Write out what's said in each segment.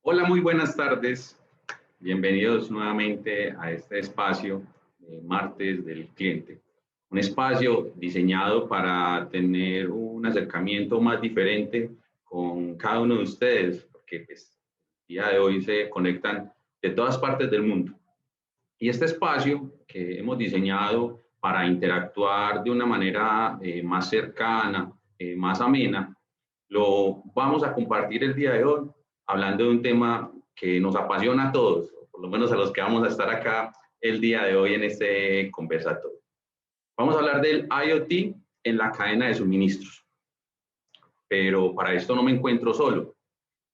Hola, muy buenas tardes. Bienvenidos nuevamente a este espacio de Martes del Cliente. Un espacio diseñado para tener un acercamiento más diferente con cada uno de ustedes, porque pues, el día de hoy se conectan de todas partes del mundo. Y este espacio que hemos diseñado para interactuar de una manera más cercana, más amena, lo vamos a compartir el día de hoy hablando de un tema que nos apasiona a todos, por lo menos a los que vamos a estar acá el día de hoy en este conversatorio. Vamos a hablar del IoT en la cadena de suministros, pero para esto no me encuentro solo.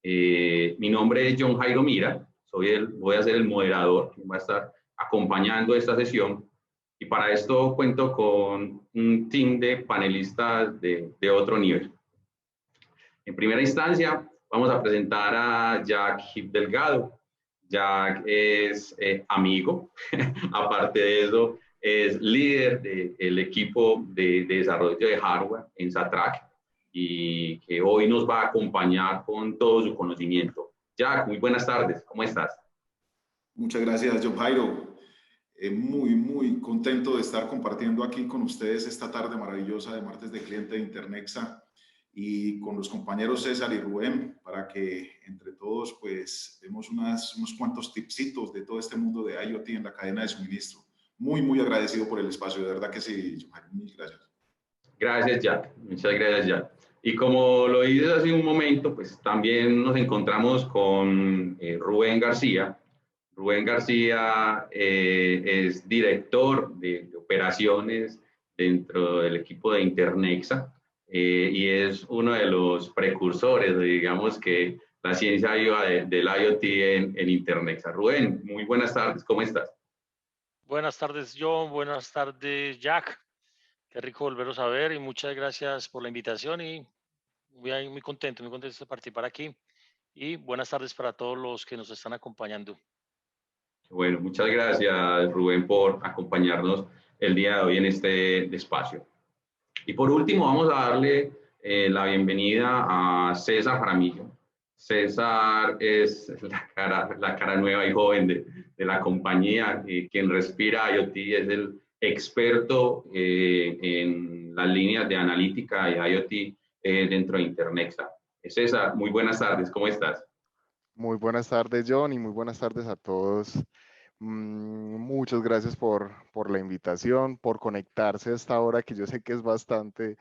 Mi nombre es John Jairo Mira, voy a ser el moderador, quien va a estar acompañando esta sesión, y para esto cuento con un team de panelistas de otro nivel. En primera instancia, vamos a presentar a Jack Hip Delgado. Jack es amigo, aparte de eso, es líder del equipo de desarrollo de hardware en Satrac y que hoy nos va a acompañar con todo su conocimiento. Jack, muy buenas tardes, ¿cómo estás? Muchas gracias, John Jairo. Muy contento de estar compartiendo aquí con ustedes esta tarde maravillosa de Martes de Cliente de Internexa y con los compañeros César y Rubén para que entre todos pues demos unos cuantos tipsitos de todo este mundo de IoT en la cadena de suministro. Muy agradecido por el espacio, de verdad que sí, John Jairo, mil gracias. Gracias, Jack. Muchas gracias, Jack. Y como lo dices hace un momento, pues también nos encontramos con Rubén García. Rubén García es director de operaciones dentro del equipo de Internexa y es uno de los precursores, digamos que la ciencia viva del IoT en Internexa. Rubén, muy buenas tardes, ¿cómo estás? Buenas tardes, John. Buenas tardes, Jack. Qué rico volveros a ver y muchas gracias por la invitación y muy contento de participar aquí. Y buenas tardes para todos los que nos están acompañando. Bueno, muchas gracias, Rubén, por acompañarnos el día de hoy en este espacio. Y por último, vamos a darle la bienvenida a César Jaramillo. César es la cara nueva y joven de la compañía, quien respira IoT, es el experto en las líneas de analítica y IoT dentro de Internexa. César, muy buenas tardes, ¿cómo estás? Muy buenas tardes, John, y muy buenas tardes a todos. Muchas gracias por la invitación, por conectarse a esta hora que yo sé que es bastante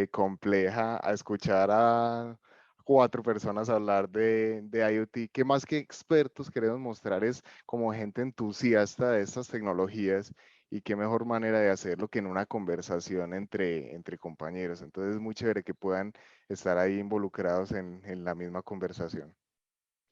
compleja, a escuchar a cuatro personas hablar de IoT, que más que expertos queremos mostrar es como gente entusiasta de estas tecnologías y qué mejor manera de hacerlo que en una conversación entre compañeros. Entonces es muy chévere que puedan estar ahí involucrados en la misma conversación.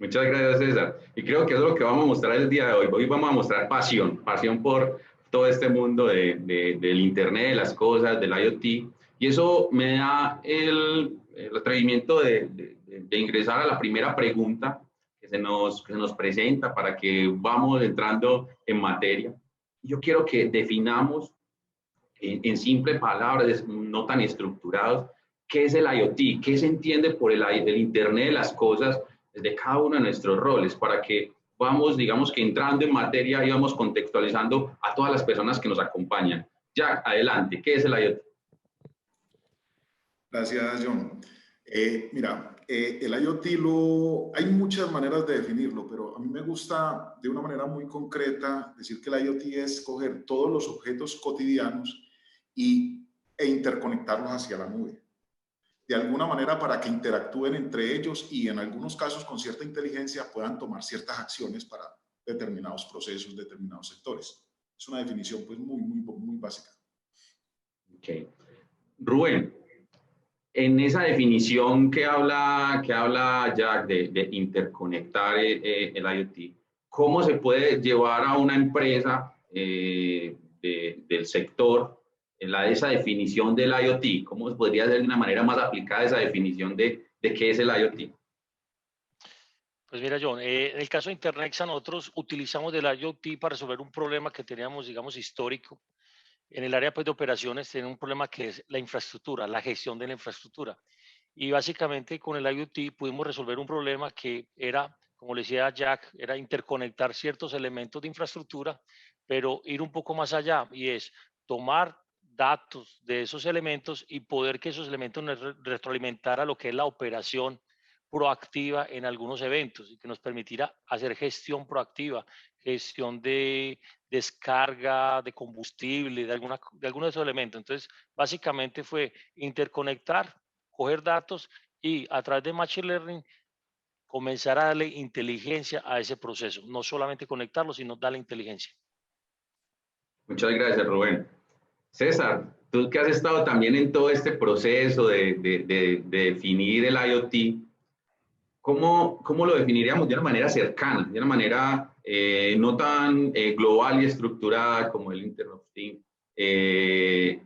Muchas gracias, César. Y creo que eso es lo que vamos a mostrar el día de hoy. Hoy vamos a mostrar pasión por todo este mundo del Internet, de las cosas, del IoT. Y eso me da el atrevimiento de ingresar a la primera pregunta que se nos presenta para que vamos entrando en materia. Yo quiero que definamos en simples palabras, no tan estructurados, qué es el IoT, qué se entiende por el Internet de las cosas desde cada uno de nuestros roles, para que vamos, digamos que entrando en materia y vamos contextualizando a todas las personas que nos acompañan. Jack, adelante, ¿qué es el IoT? Gracias, John. Mira, el IoT hay muchas maneras de definirlo, pero a mí me gusta de una manera muy concreta decir que el IoT es coger todos los objetos cotidianos e interconectarlos hacia la nube. De alguna manera para que interactúen entre ellos y en algunos casos con cierta inteligencia puedan tomar ciertas acciones para determinados procesos, determinados sectores. Es una definición pues muy básica. Okay. Rubén, en esa definición que habla Jack de interconectar el IoT, ¿cómo se puede llevar a una empresa del sector esa definición del IoT? ¿Cómo se podría hacer de una manera más aplicada esa definición de qué es el IoT? Pues mira, John, en el caso de Internexa, nosotros utilizamos el IoT para resolver un problema que teníamos, digamos, histórico. En el área pues, de operaciones, tenemos un problema que es la infraestructura, la gestión de la infraestructura. Y básicamente con el IoT pudimos resolver un problema que era como le decía Jack, era interconectar ciertos elementos de infraestructura, pero ir un poco más allá y es tomar datos de esos elementos y poder que esos elementos nos retroalimentara lo que es la operación proactiva en algunos eventos y que nos permitiera hacer gestión proactiva, gestión de descarga de combustible, de alguno de esos elementos. Entonces, básicamente fue interconectar, coger datos y a través de Machine Learning comenzar a darle inteligencia a ese proceso. No solamente conectarlo, sino darle inteligencia. Muchas gracias, Rubén. César, tú que has estado también en todo este proceso de definir el IoT, ¿cómo lo definiríamos de una manera cercana, de una manera no tan global y estructurada como el Internet of Things,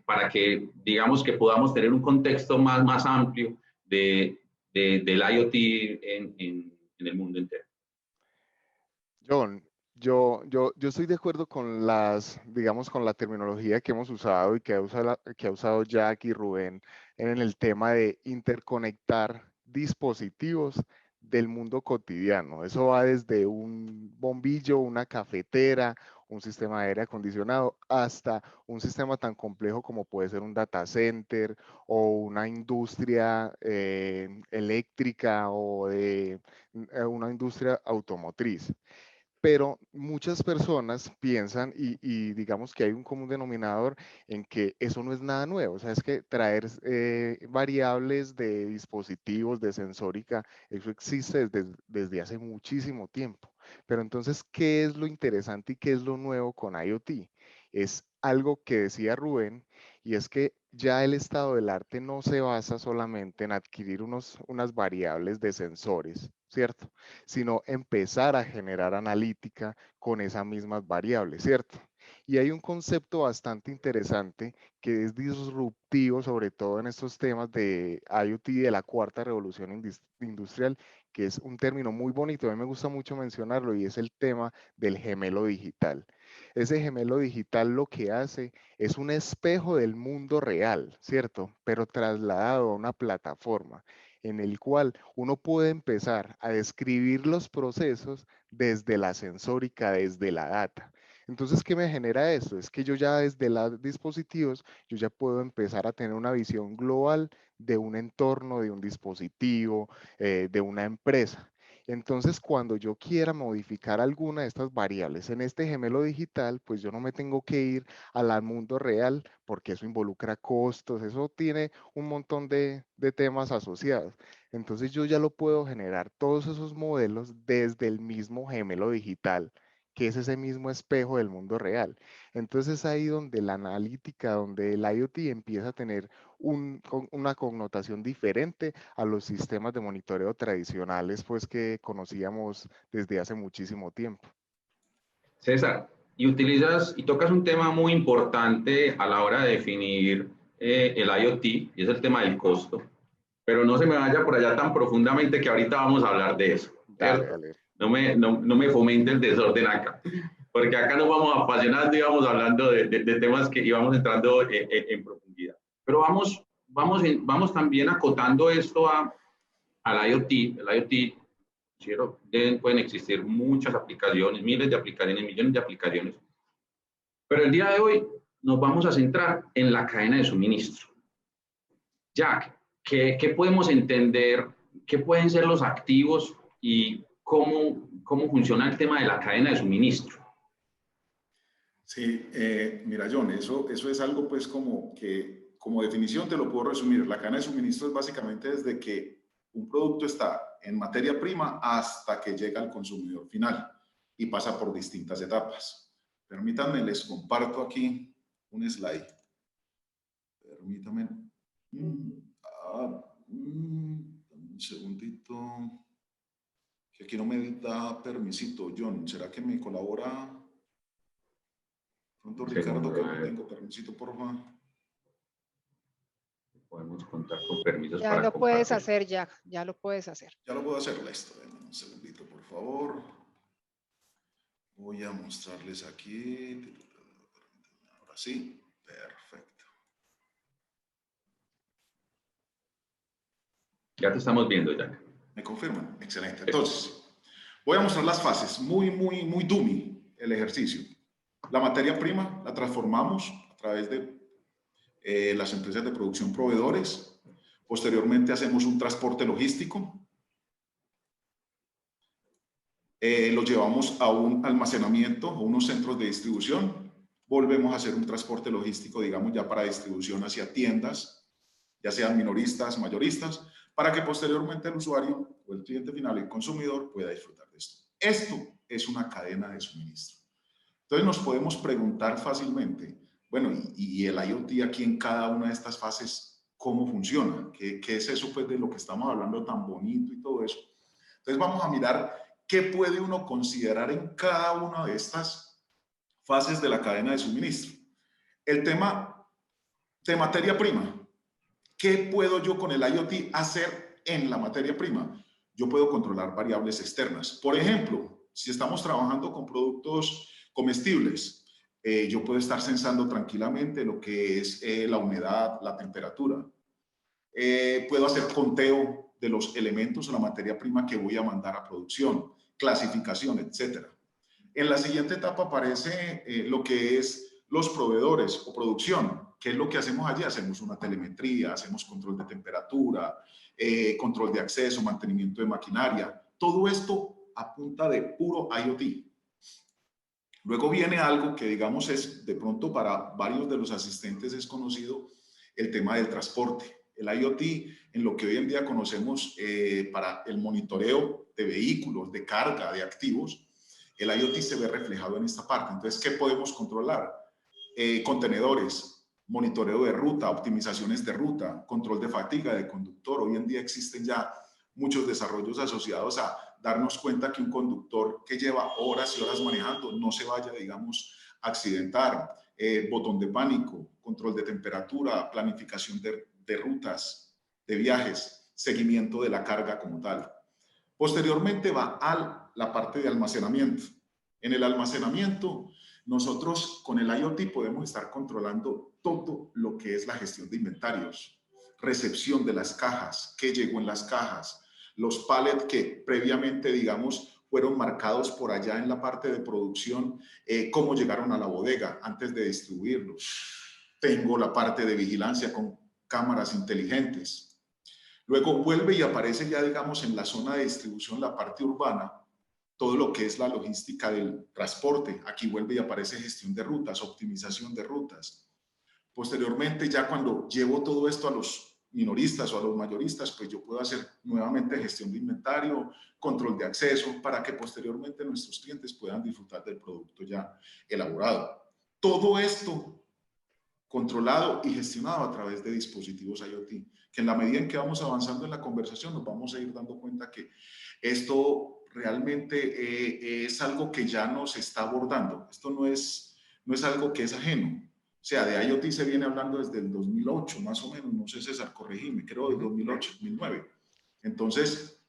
para que digamos que podamos tener un contexto más amplio del IoT en el mundo entero? John, yo estoy de acuerdo con digamos, con la terminología que hemos usado y que ha usado Jack y Rubén en el tema de interconectar dispositivos del mundo cotidiano. Eso va desde un bombillo, una cafetera, un sistema de aire acondicionado, hasta un sistema tan complejo como puede ser un data center o una industria eléctrica o de una industria automotriz. Pero muchas personas piensan digamos que hay un común denominador en que eso no es nada nuevo. O sea, es que traer variables de dispositivos, de sensórica, eso existe desde hace muchísimo tiempo. Pero entonces, ¿qué es lo interesante y qué es lo nuevo con IoT? Es algo que decía Rubén, y es que ya el estado del arte no se basa solamente en adquirir unas variables de sensores, ¿cierto? Sino empezar a generar analítica con esas mismas variables, ¿cierto? Y hay un concepto bastante interesante que es disruptivo, sobre todo en estos temas de IoT de la cuarta revolución industrial, que es un término muy bonito, a mí me gusta mucho mencionarlo, y es el tema del gemelo digital. Ese gemelo digital lo que hace es un espejo del mundo real, ¿cierto? Pero trasladado a una plataforma en el cual uno puede empezar a describir los procesos desde la sensórica, desde la data. Entonces, ¿qué me genera esto? Es que yo ya desde los dispositivos, yo ya puedo empezar a tener una visión global de un entorno, de un dispositivo, de una empresa. Entonces, cuando yo quiera modificar alguna de estas variables en este gemelo digital, pues yo no me tengo que ir al mundo real porque eso involucra costos, eso tiene un montón de temas asociados. Entonces yo ya lo puedo generar todos esos modelos desde el mismo gemelo digital, que es ese mismo espejo del mundo real. Entonces es ahí donde la analítica, donde el IoT empieza a tener una connotación diferente a los sistemas de monitoreo tradicionales, pues que conocíamos desde hace muchísimo tiempo. César, y tocas un tema muy importante a la hora de definir el IoT, y es el tema del costo, pero no se me vaya por allá tan profundamente que ahorita vamos a hablar de eso, Dale, ¿cierto? dale. No me fomente el desorden acá, porque acá nos vamos apasionando y vamos hablando de temas que íbamos entrando en profundidad. Pero vamos también acotando esto al IoT. El IoT, pueden existir muchas aplicaciones, miles de aplicaciones, millones de aplicaciones, pero el día de hoy nos vamos a centrar en la cadena de suministro. Jack, ¿qué podemos entender? ¿Qué pueden ser los activos y cómo funciona el tema de la cadena de suministro? Sí, mira, John, eso es algo pues como que, como definición te lo puedo resumir. La cadena de suministro es básicamente desde que un producto está en materia prima hasta que llega al consumidor final y pasa por distintas etapas. Permítanme, les comparto aquí un slide. Permítanme. Un segundito. Que aquí no me da permisito, John. ¿Será que me colabora? Pronto, Ricardo, que no tengo permisito, por favor. Podemos contar con permisos ya para lo compartir. puedes hacer, Jack, ya lo puedes hacer. Ya lo puedo hacer, listo. Denme un segundito, por favor. Voy a mostrarles aquí. Ahora sí, perfecto. Ya te estamos viendo, Jack. ¿Me confirman? Excelente. Entonces, Voy a mostrar las fases, muy dummy el ejercicio. La materia prima la transformamos a través de las empresas de producción proveedores. Posteriormente hacemos un transporte logístico. Lo llevamos a un almacenamiento o unos centros de distribución. Volvemos a hacer un transporte logístico, digamos, ya para distribución hacia tiendas, ya sean minoristas, mayoristas, para que posteriormente el usuario o el cliente final, el consumidor, pueda disfrutar de esto. Esto es una cadena de suministro. Entonces nos podemos preguntar fácilmente, bueno, y el IoT aquí en cada una de estas fases, ¿cómo funciona? ¿Qué es eso pues de lo que estamos hablando tan bonito y todo eso? Entonces vamos a mirar qué puede uno considerar en cada una de estas fases de la cadena de suministro. El tema de materia prima. ¿Qué puedo yo con el IoT hacer en la materia prima? Yo puedo controlar variables externas. Por ejemplo, si estamos trabajando con productos comestibles, yo puedo estar sensando tranquilamente lo que es la humedad, la temperatura. Puedo hacer conteo de los elementos o la materia prima que voy a mandar a producción, clasificación, etc. En la siguiente etapa aparece lo que es los proveedores o producción. ¿Qué es lo que hacemos allí? Hacemos una telemetría, hacemos control de temperatura, control de acceso, mantenimiento de maquinaria. Todo esto a punta de puro IoT. Luego viene algo que, digamos, es de pronto para varios de los asistentes es conocido, el tema del transporte. El IoT, en lo que hoy en día conocemos para el monitoreo de vehículos, de carga, de activos, el IoT se ve reflejado en esta parte. Entonces, ¿qué podemos controlar? Contenedores, monitoreo de ruta, optimizaciones de ruta, control de fatiga de conductor. Hoy en día existen ya muchos desarrollos asociados a darnos cuenta que un conductor que lleva horas y horas manejando no se vaya, digamos, a accidentar. Botón de pánico, control de temperatura, planificación de rutas, de viajes, seguimiento de la carga como tal. Posteriormente va a la parte de almacenamiento. En el almacenamiento, nosotros con el IoT podemos estar controlando todo lo que es la gestión de inventarios, recepción de las cajas, qué llegó en las cajas, los pallets que previamente, digamos, fueron marcados por allá en la parte de producción, cómo llegaron a la bodega antes de distribuirlos. Tengo la parte de vigilancia con cámaras inteligentes. Luego vuelve y aparece ya, digamos, en la zona de distribución, la parte urbana, todo lo que es la logística del transporte. Aquí vuelve y aparece gestión de rutas, optimización de rutas. Posteriormente, ya cuando llevo todo esto a los minoristas o a los mayoristas, pues yo puedo hacer nuevamente gestión de inventario, control de acceso, para que posteriormente nuestros clientes puedan disfrutar del producto ya elaborado. Todo esto controlado y gestionado a través de dispositivos IoT, que en la medida en que vamos avanzando en la conversación nos vamos a ir dando cuenta que esto realmente es algo que ya nos está abordando. Esto no es algo que es ajeno. O sea, de IoT se viene hablando desde el 2008, más o menos, no sé, César, corregime, creo del 2008, 2009. Entonces,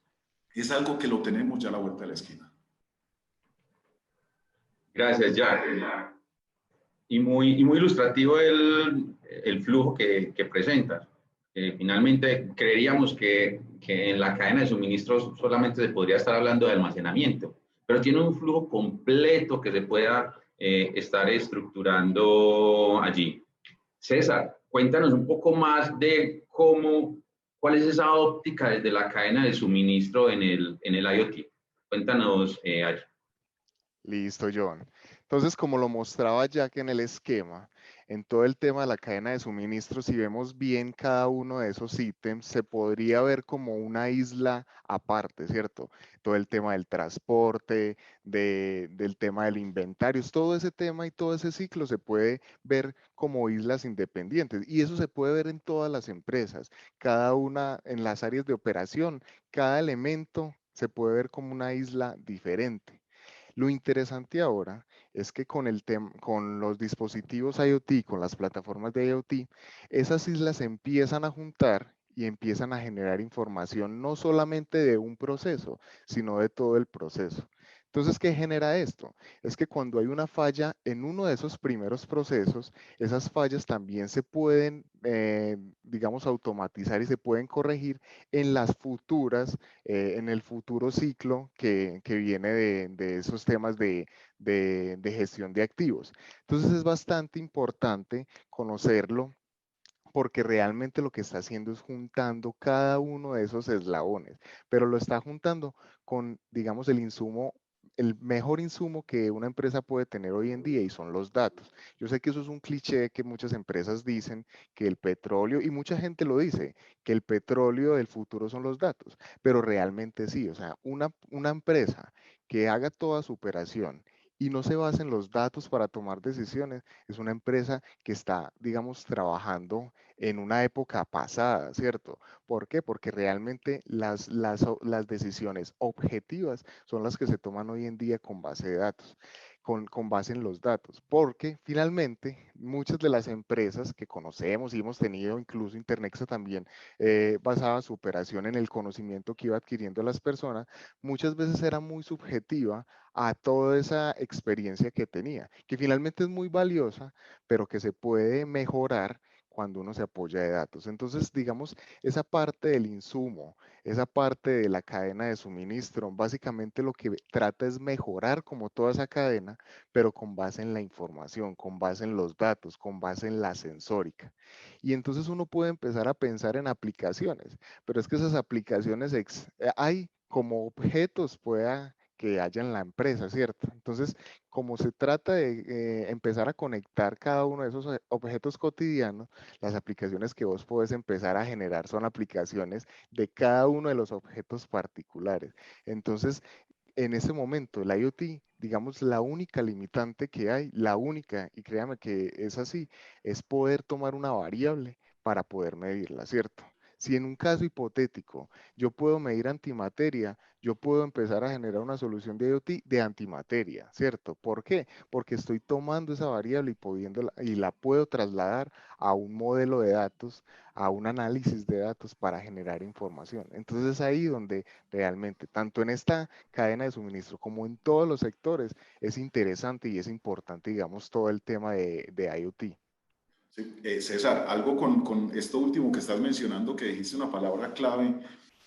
es algo que lo tenemos ya a la vuelta de la esquina. Gracias, Jack. Y muy ilustrativo el flujo que presentas. Finalmente, creeríamos que en la cadena de suministros solamente se podría estar hablando de almacenamiento, pero tiene un flujo completo que se pueda estar estructurando allí. César, cuéntanos un poco más de cuál es esa óptica desde la cadena de suministro en el IoT. Cuéntanos allí. Listo, John. Entonces, como lo mostraba Jack en el esquema, en todo el tema de la cadena de suministro, si vemos bien cada uno de esos ítems, se podría ver como una isla aparte, ¿cierto? Todo el tema del transporte, del tema del inventario, todo ese tema y todo ese ciclo se puede ver como islas independientes. Y eso se puede ver en todas las empresas, cada una en las áreas de operación, cada elemento se puede ver como una isla diferente. Lo interesante ahora es que con los dispositivos IoT, con las plataformas de IoT, esas islas se empiezan a juntar y empiezan a generar información no solamente de un proceso, sino de todo el proceso. Entonces, ¿qué genera esto? Es que cuando hay una falla en uno de esos primeros procesos, esas fallas también se pueden, digamos, automatizar y se pueden corregir en las futuras, en el futuro ciclo que viene de esos temas de gestión de activos. Entonces, es bastante importante conocerlo porque realmente lo que está haciendo es juntando cada uno de esos eslabones, pero lo está juntando con, digamos, el insumo, el mejor insumo que una empresa puede tener hoy en día y son los datos. Yo sé que eso es un cliché que muchas empresas dicen, que el petróleo, y mucha gente lo dice, que el petróleo del futuro son los datos, pero realmente sí, o sea, una empresa que haga toda su operación y no se basa en los datos para tomar decisiones, es una empresa que está, digamos, trabajando en una época pasada, ¿cierto? ¿Por qué? Porque realmente las decisiones objetivas son las que se toman hoy en día con base de datos, con base en los datos, porque finalmente muchas de las empresas que conocemos y hemos tenido, incluso Internexa también basaba su operación en el conocimiento que iba adquiriendo las personas, muchas veces era muy subjetiva a toda esa experiencia que tenía, que finalmente es muy valiosa, pero que se puede mejorar cuando uno se apoya de datos. Entonces, digamos, esa parte del insumo, esa parte de la cadena de suministro, básicamente lo que trata es mejorar como toda esa cadena, pero con base en la información, con base en los datos, con base en la sensórica. Y entonces uno puede empezar a pensar en aplicaciones, pero es que esas aplicaciones hay como objetos pueda que haya en la empresa, ¿cierto? Entonces, como se trata de empezar a conectar cada uno de esos objetos cotidianos, las aplicaciones que vos podés empezar a generar son aplicaciones de cada uno de los objetos particulares. Entonces, en ese momento, el IoT, digamos, la única limitante que hay, la única, y créame que es así, es poder tomar una variable para poder medirla, ¿cierto? Si en un caso hipotético yo puedo medir antimateria, yo puedo empezar a generar una solución de IoT de antimateria, ¿cierto? ¿Por qué? Porque estoy tomando esa variable y, y la puedo trasladar a un modelo de datos, a un análisis de datos para generar información. Entonces es ahí donde realmente, tanto en esta cadena de suministro como en todos los sectores, es interesante y es importante, digamos, todo el tema de IoT. Sí, César, algo con esto último que estás mencionando, que dijiste una palabra clave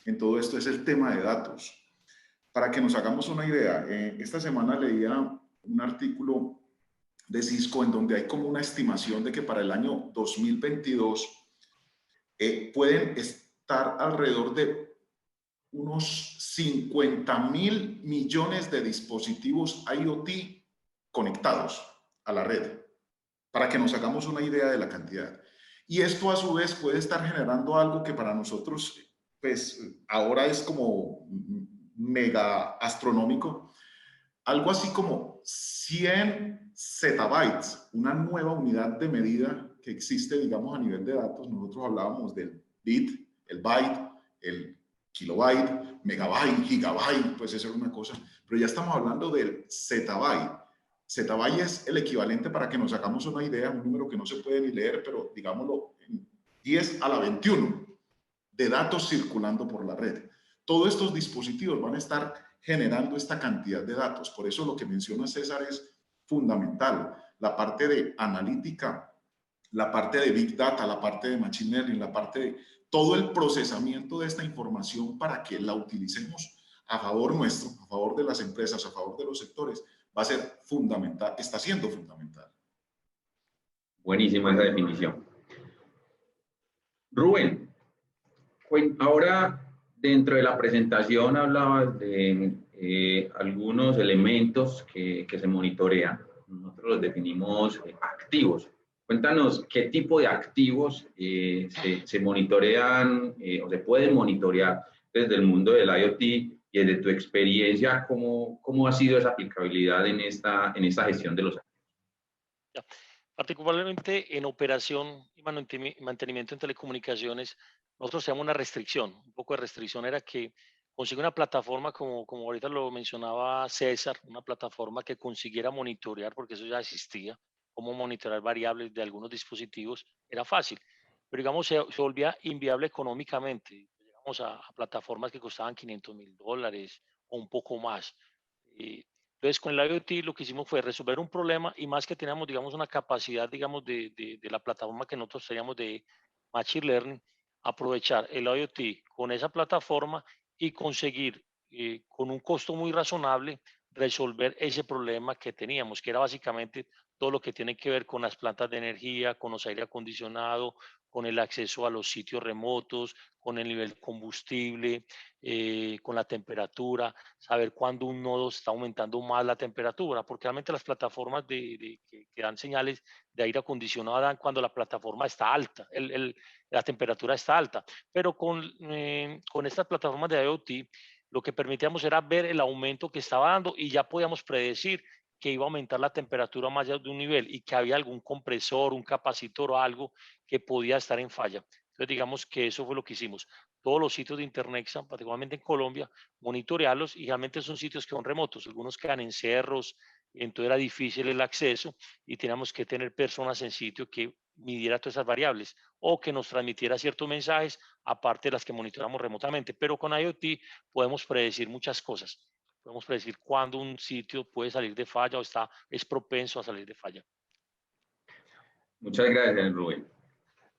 en todo esto, es el tema de datos. Para que nos hagamos una idea, esta semana leía un artículo de Cisco en donde hay como una estimación de que para el año 2022 pueden estar alrededor de unos 50.000 millones de dispositivos IoT conectados a la red, para que nos hagamos una idea de la cantidad. Y esto a su vez puede estar generando algo que para nosotros, pues ahora es como mega astronómico, algo así como 100 zettabytes, una nueva unidad de medida que existe, digamos, a nivel de datos. Nosotros hablábamos del bit, el byte, el kilobyte, megabyte, gigabyte, pues eso es una cosa, pero ya estamos hablando del zettabyte. Zettabyte es el equivalente, para que nos hagamos una idea, un número que no se puede ni leer, pero digámoslo, 10 a la 21 de datos circulando por la red. Todos estos dispositivos van a estar generando esta cantidad de datos. Por eso lo que menciona César es fundamental. La parte de analítica, la parte de Big Data, la parte de Machine Learning, la parte de todo el procesamiento de esta información para que la utilicemos a favor nuestro, a favor de las empresas, a favor de los sectores, va a ser fundamental, está siendo fundamental. Buenísima esa definición. Rubén, ahora dentro de la presentación hablabas de algunos elementos que se monitorean. Nosotros los definimos activos. Cuéntanos qué tipo de activos se monitorean o se pueden monitorear desde el mundo del IoT y desde tu experiencia, cómo ha sido esa aplicabilidad en esta gestión de los activos. Ya. Particularmente en operación y mantenimiento en telecomunicaciones, nosotros tenemos una restricción. Un poco de restricción era que consigue una plataforma, como ahorita lo mencionaba César, una plataforma que consiguiera monitorear, porque eso ya existía, cómo monitorear variables de algunos dispositivos, era fácil. Pero digamos, se volvía inviable económicamente. Llegamos a plataformas que costaban $500,000 o un poco más. Entonces, con el IoT lo que hicimos fue resolver un problema y más que teníamos, digamos, una capacidad, digamos, de la plataforma que nosotros teníamos de Machine Learning, aprovechar el IoT con esa plataforma y conseguir con un costo muy razonable resolver ese problema que teníamos, que era básicamente todo lo que tiene que ver con las plantas de energía, con los aire acondicionado, con el acceso a los sitios remotos, con el nivel de combustible, con la temperatura, saber cuándo un nodo está aumentando más la temperatura, porque realmente las plataformas que dan señales de aire acondicionado dan cuando la plataforma está alta, la temperatura está alta, pero con estas plataformas de IoT lo que permitíamos era ver el aumento que estaba dando y ya podíamos predecir que iba a aumentar la temperatura más allá de un nivel y que había algún compresor, un capacitor o algo que podía estar en falla. Entonces, digamos que eso fue lo que hicimos. Todos los sitios de Internexa, particularmente en Colombia, monitorearlos y realmente son sitios que son remotos. Algunos quedan en cerros, entonces era difícil el acceso y teníamos que tener personas en sitio que midiera todas esas variables o que nos transmitiera ciertos mensajes, aparte de las que monitoramos remotamente. Pero con IoT podemos predecir muchas cosas. Podemos predecir cuándo un sitio puede salir de falla o es propenso a salir de falla. Muchas gracias, Rubén.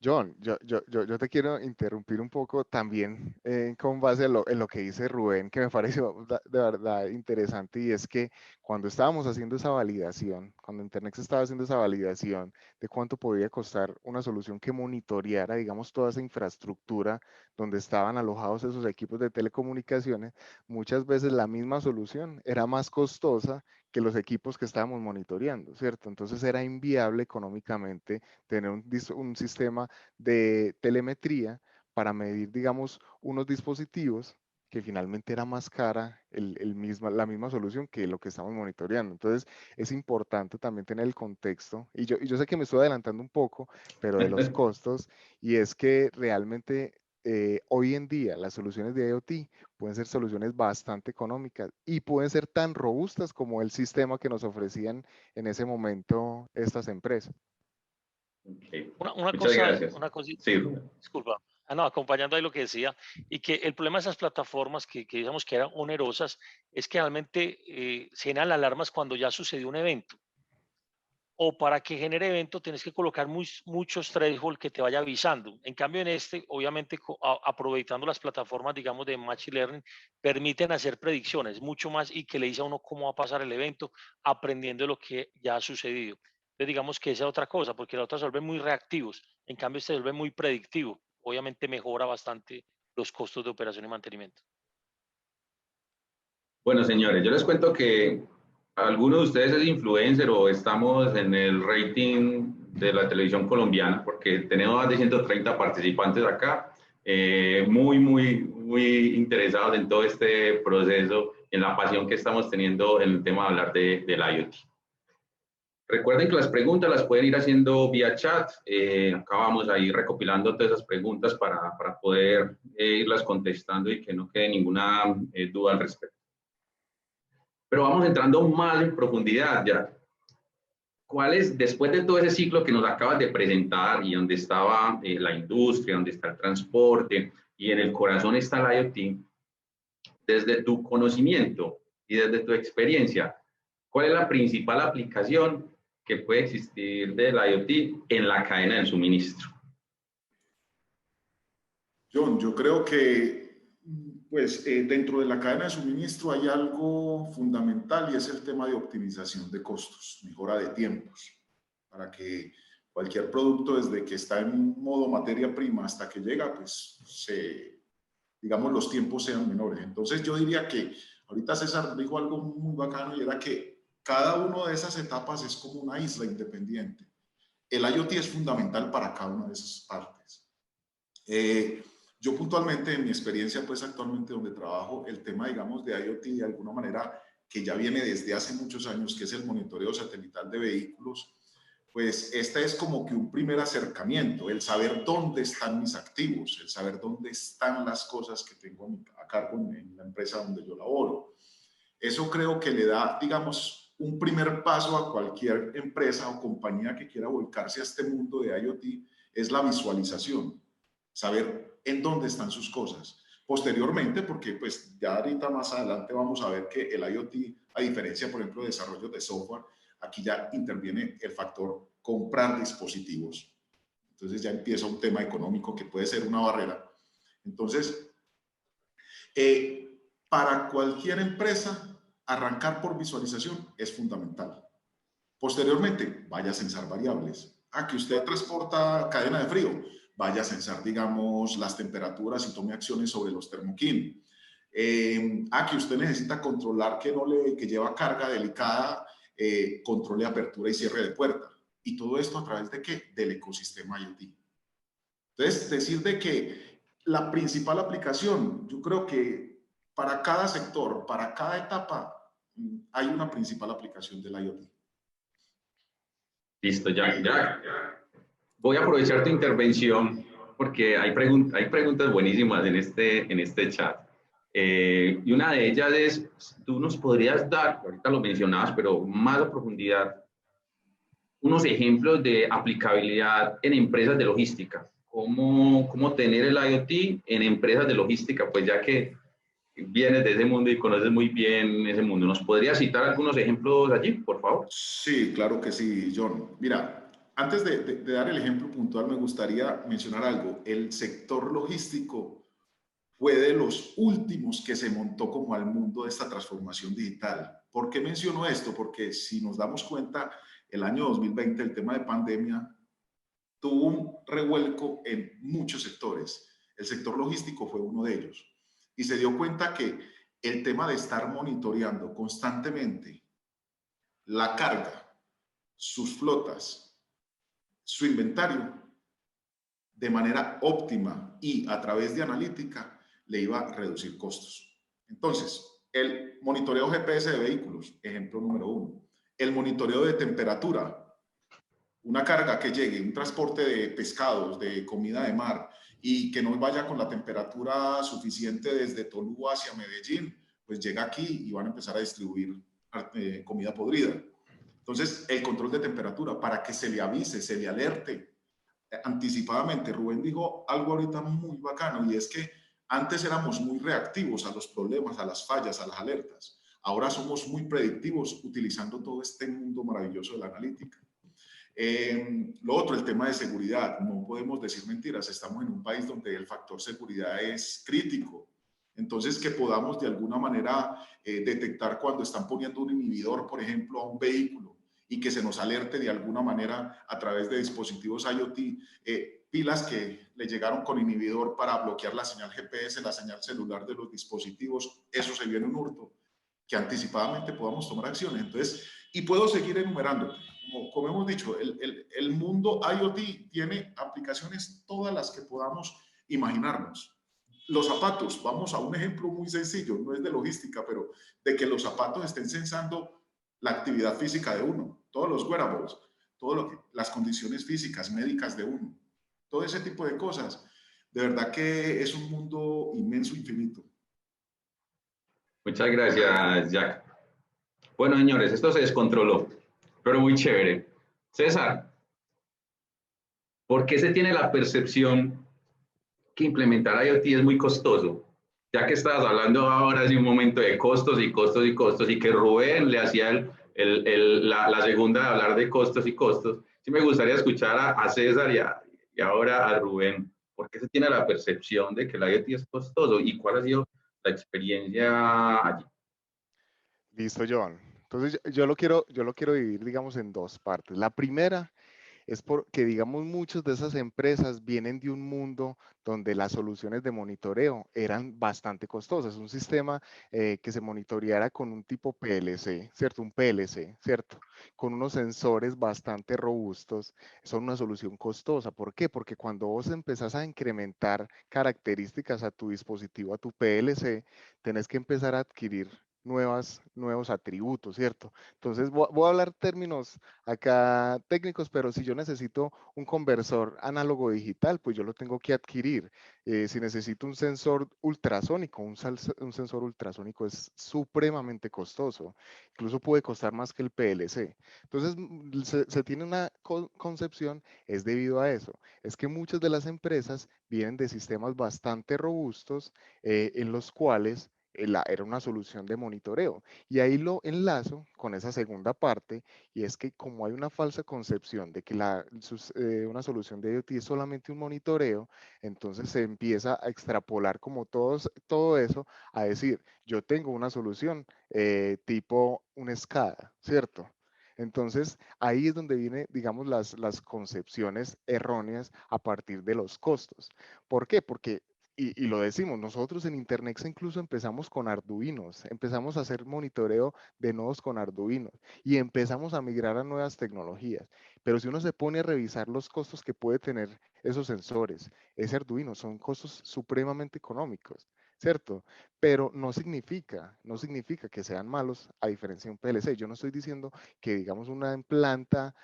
John, yo te quiero interrumpir un poco también con base en lo que dice Rubén, que me pareció de verdad interesante, y es que cuando estábamos haciendo esa validación, cuando Internexa estaba haciendo esa validación de cuánto podía costar una solución que monitoreara, digamos, toda esa infraestructura donde estaban alojados esos equipos de telecomunicaciones, muchas veces la misma solución era más costosa que los equipos que estábamos monitoreando, ¿cierto? Entonces era inviable económicamente tener un sistema de telemetría para medir, digamos, unos dispositivos que finalmente era más cara la misma solución que lo que estamos monitoreando. Entonces, es importante también tener el contexto, y yo sé que me estoy adelantando un poco, pero de los costos, y es que realmente hoy en día las soluciones de IoT pueden ser soluciones bastante económicas y pueden ser tan robustas como el sistema que nos ofrecían en ese momento estas empresas. Okay. Una Muchas cosa, gracias. Sí, Rubén. disculpa, no, acompañando ahí lo que decía, y que el problema de esas plataformas que digamos que eran onerosas es que realmente se generan alarmas cuando ya sucedió un evento. O para que genere evento tienes que colocar muchos thresholds que te vaya avisando. En cambio, en este, obviamente, aprovechando las plataformas, digamos, de Machine Learning, permiten hacer predicciones mucho más y que le dice a uno cómo va a pasar el evento, aprendiendo de lo que ya ha sucedido. Entonces, digamos que esa es otra cosa, porque la otra se vuelven muy reactivos. En cambio, este se vuelve muy predictivo. Obviamente mejora bastante los costos de operación y mantenimiento. Bueno, señores, yo les cuento que alguno de ustedes es influencer o estamos en el rating de la televisión colombiana, porque tenemos más de 130 participantes acá, muy interesados en todo este proceso, en la pasión que estamos teniendo en el tema de hablar del IoT. Recuerden que las preguntas las pueden ir haciendo vía chat. Acá vamos a ir recopilando todas esas preguntas para poder irlas contestando y que no quede ninguna duda al respecto. Pero vamos entrando más en profundidad ya. ¿Cuál es, después de todo ese ciclo que nos acabas de presentar y donde estaba la industria, donde está el transporte y en el corazón está el IoT, desde tu conocimiento y desde tu experiencia, cuál es la principal aplicación que puede existir del IoT en la cadena del suministro? John, yo creo que pues dentro de la cadena de suministro hay algo fundamental y es el tema de optimización de costos, mejora de tiempos, para que cualquier producto desde que está en modo materia prima hasta que llega, pues digamos los tiempos sean menores. Entonces yo diría que ahorita César dijo algo muy bacano y era que cada una de esas etapas es como una isla independiente. El IoT es fundamental para cada una de esas partes. Yo puntualmente, en mi experiencia, pues actualmente donde trabajo, el tema, digamos, de IoT de alguna manera que ya viene desde hace muchos años, que es el monitoreo satelital de vehículos, pues este es como que un primer acercamiento, el saber dónde están mis activos, el saber dónde están las cosas que tengo a cargo en la empresa donde yo laboro. Eso creo que le da, digamos, un primer paso a cualquier empresa o compañía que quiera volcarse a este mundo de IoT, es la visualización, saber en dónde están sus cosas. Posteriormente, porque pues ya ahorita más adelante vamos a ver que el IoT A diferencia, por ejemplo, de desarrollo de software, aquí ya interviene el factor comprar dispositivos. Entonces ya empieza un tema económico que puede ser una barrera. Entonces, para cualquier empresa, arrancar por visualización es fundamental. Posteriormente, vaya a censar variables. Que usted transporta cadena de frío, vaya a censar, digamos, las temperaturas y tome acciones sobre los termoquín. Que usted necesita controlar que lleva carga delicada, controle apertura y cierre de puerta. Y todo esto a través de ¿qué? Del ecosistema IoT. Entonces, decir de que la principal aplicación, yo creo que para cada sector, para cada etapa, hay una principal aplicación del IoT. Listo, Jack. Voy a aprovechar tu intervención porque hay preguntas buenísimas en este chat. Y una de ellas es, tú nos podrías dar, ahorita lo mencionabas, pero más a profundidad, unos ejemplos de aplicabilidad en empresas de logística. ¿Cómo tener el IoT en empresas de logística? Pues ya que vienes de ese mundo y conoces muy bien ese mundo. ¿Nos podrías citar algunos ejemplos allí, por favor? Sí, claro que sí, John. Mira, antes de dar el ejemplo puntual, me gustaría mencionar algo. El sector logístico fue de los últimos que se montó como al mundo de esta transformación digital. ¿Por qué menciono esto? Porque si nos damos cuenta, el año 2020, el tema de pandemia, tuvo un revuelco en muchos sectores. El sector logístico fue uno de ellos. Y se dio cuenta que el tema de estar monitoreando constantemente la carga, sus flotas, su inventario, de manera óptima y a través de analítica, le iba a reducir costos. Entonces, el monitoreo GPS de vehículos, ejemplo número 1. El monitoreo de temperatura. Una carga que llegue, un transporte de pescados, de comida de mar, y que no vaya con la temperatura suficiente desde Tolú hacia Medellín, pues llega aquí y van a empezar a distribuir comida podrida. Entonces, el control de temperatura, para que se le avise, se le alerte anticipadamente. Rubén dijo algo ahorita muy bacano, y es que antes éramos muy reactivos a los problemas, a las fallas, a las alertas. Ahora somos muy predictivos utilizando todo este mundo maravilloso de la analítica. Lo otro, el tema de seguridad. No podemos decir mentiras. Estamos en un país donde el factor seguridad es crítico. Entonces, que podamos de alguna manera detectar cuando están poniendo un inhibidor, por ejemplo, a un vehículo, y que se nos alerte de alguna manera a través de dispositivos IoT, pilas que le llegaron con inhibidor para bloquear la señal GPS, la señal celular de los dispositivos. Eso se vio en un hurto, que anticipadamente podamos tomar acciones. Entonces, y puedo seguir enumerando. Como hemos dicho, el mundo IoT tiene aplicaciones todas las que podamos imaginarnos. Los zapatos, vamos a un ejemplo muy sencillo, no es de logística, pero de que los zapatos estén sensando la actividad física de uno, todos los wearables, las condiciones físicas, médicas de uno, todo ese tipo de cosas. De verdad que es un mundo inmenso, infinito. Muchas gracias, Jack. Bueno, señores, esto se descontroló, pero muy chévere. César, ¿por qué se tiene la percepción que implementar IoT es muy costoso? Ya que estabas hablando ahora hace un momento de costos y costos y costos, y que Rubén le hacía la segunda de hablar de costos y costos, sí me gustaría escuchar a César y ahora a Rubén. ¿Por qué se tiene la percepción de que el IoT es costoso y cuál ha sido la experiencia allí? Listo, John. Entonces yo lo quiero dividir, digamos, en dos partes. La primera es porque, digamos, muchas de esas empresas vienen de un mundo donde las soluciones de monitoreo eran bastante costosas. Un sistema que se monitoreara con un tipo PLC, ¿cierto? Un PLC, ¿cierto? Con unos sensores bastante robustos, son una solución costosa. ¿Por qué? Porque cuando vos empezás a incrementar características a tu dispositivo, a tu PLC, tenés que empezar a adquirir nuevos atributos, ¿cierto? Entonces voy a hablar términos acá técnicos, pero si yo necesito un conversor análogo digital, pues yo lo tengo que adquirir. Si necesito un sensor ultrasónico, un sensor ultrasónico es supremamente costoso, incluso puede costar más que el PLC. Entonces se tiene una concepción, es debido a eso, es que muchas de las empresas vienen de sistemas bastante robustos en los cuales era una solución de monitoreo. Y ahí lo enlazo con esa segunda parte, y es que como hay una falsa concepción de que una solución de IoT es solamente un monitoreo, entonces se empieza a extrapolar como todo eso a decir, yo tengo una solución tipo un SCADA, ¿cierto? Entonces, ahí es donde vienen, digamos, las concepciones erróneas a partir de los costos. ¿Por qué? Porque, y lo decimos, nosotros en Internexa incluso empezamos con Arduinos, empezamos a hacer monitoreo de nodos con Arduinos y empezamos a migrar a nuevas tecnologías. Pero si uno se pone a revisar los costos que puede tener esos sensores, ese Arduino, son costos supremamente económicos, ¿cierto? Pero no significa que sean malos a diferencia de un PLC. Yo no estoy diciendo que, digamos, una planta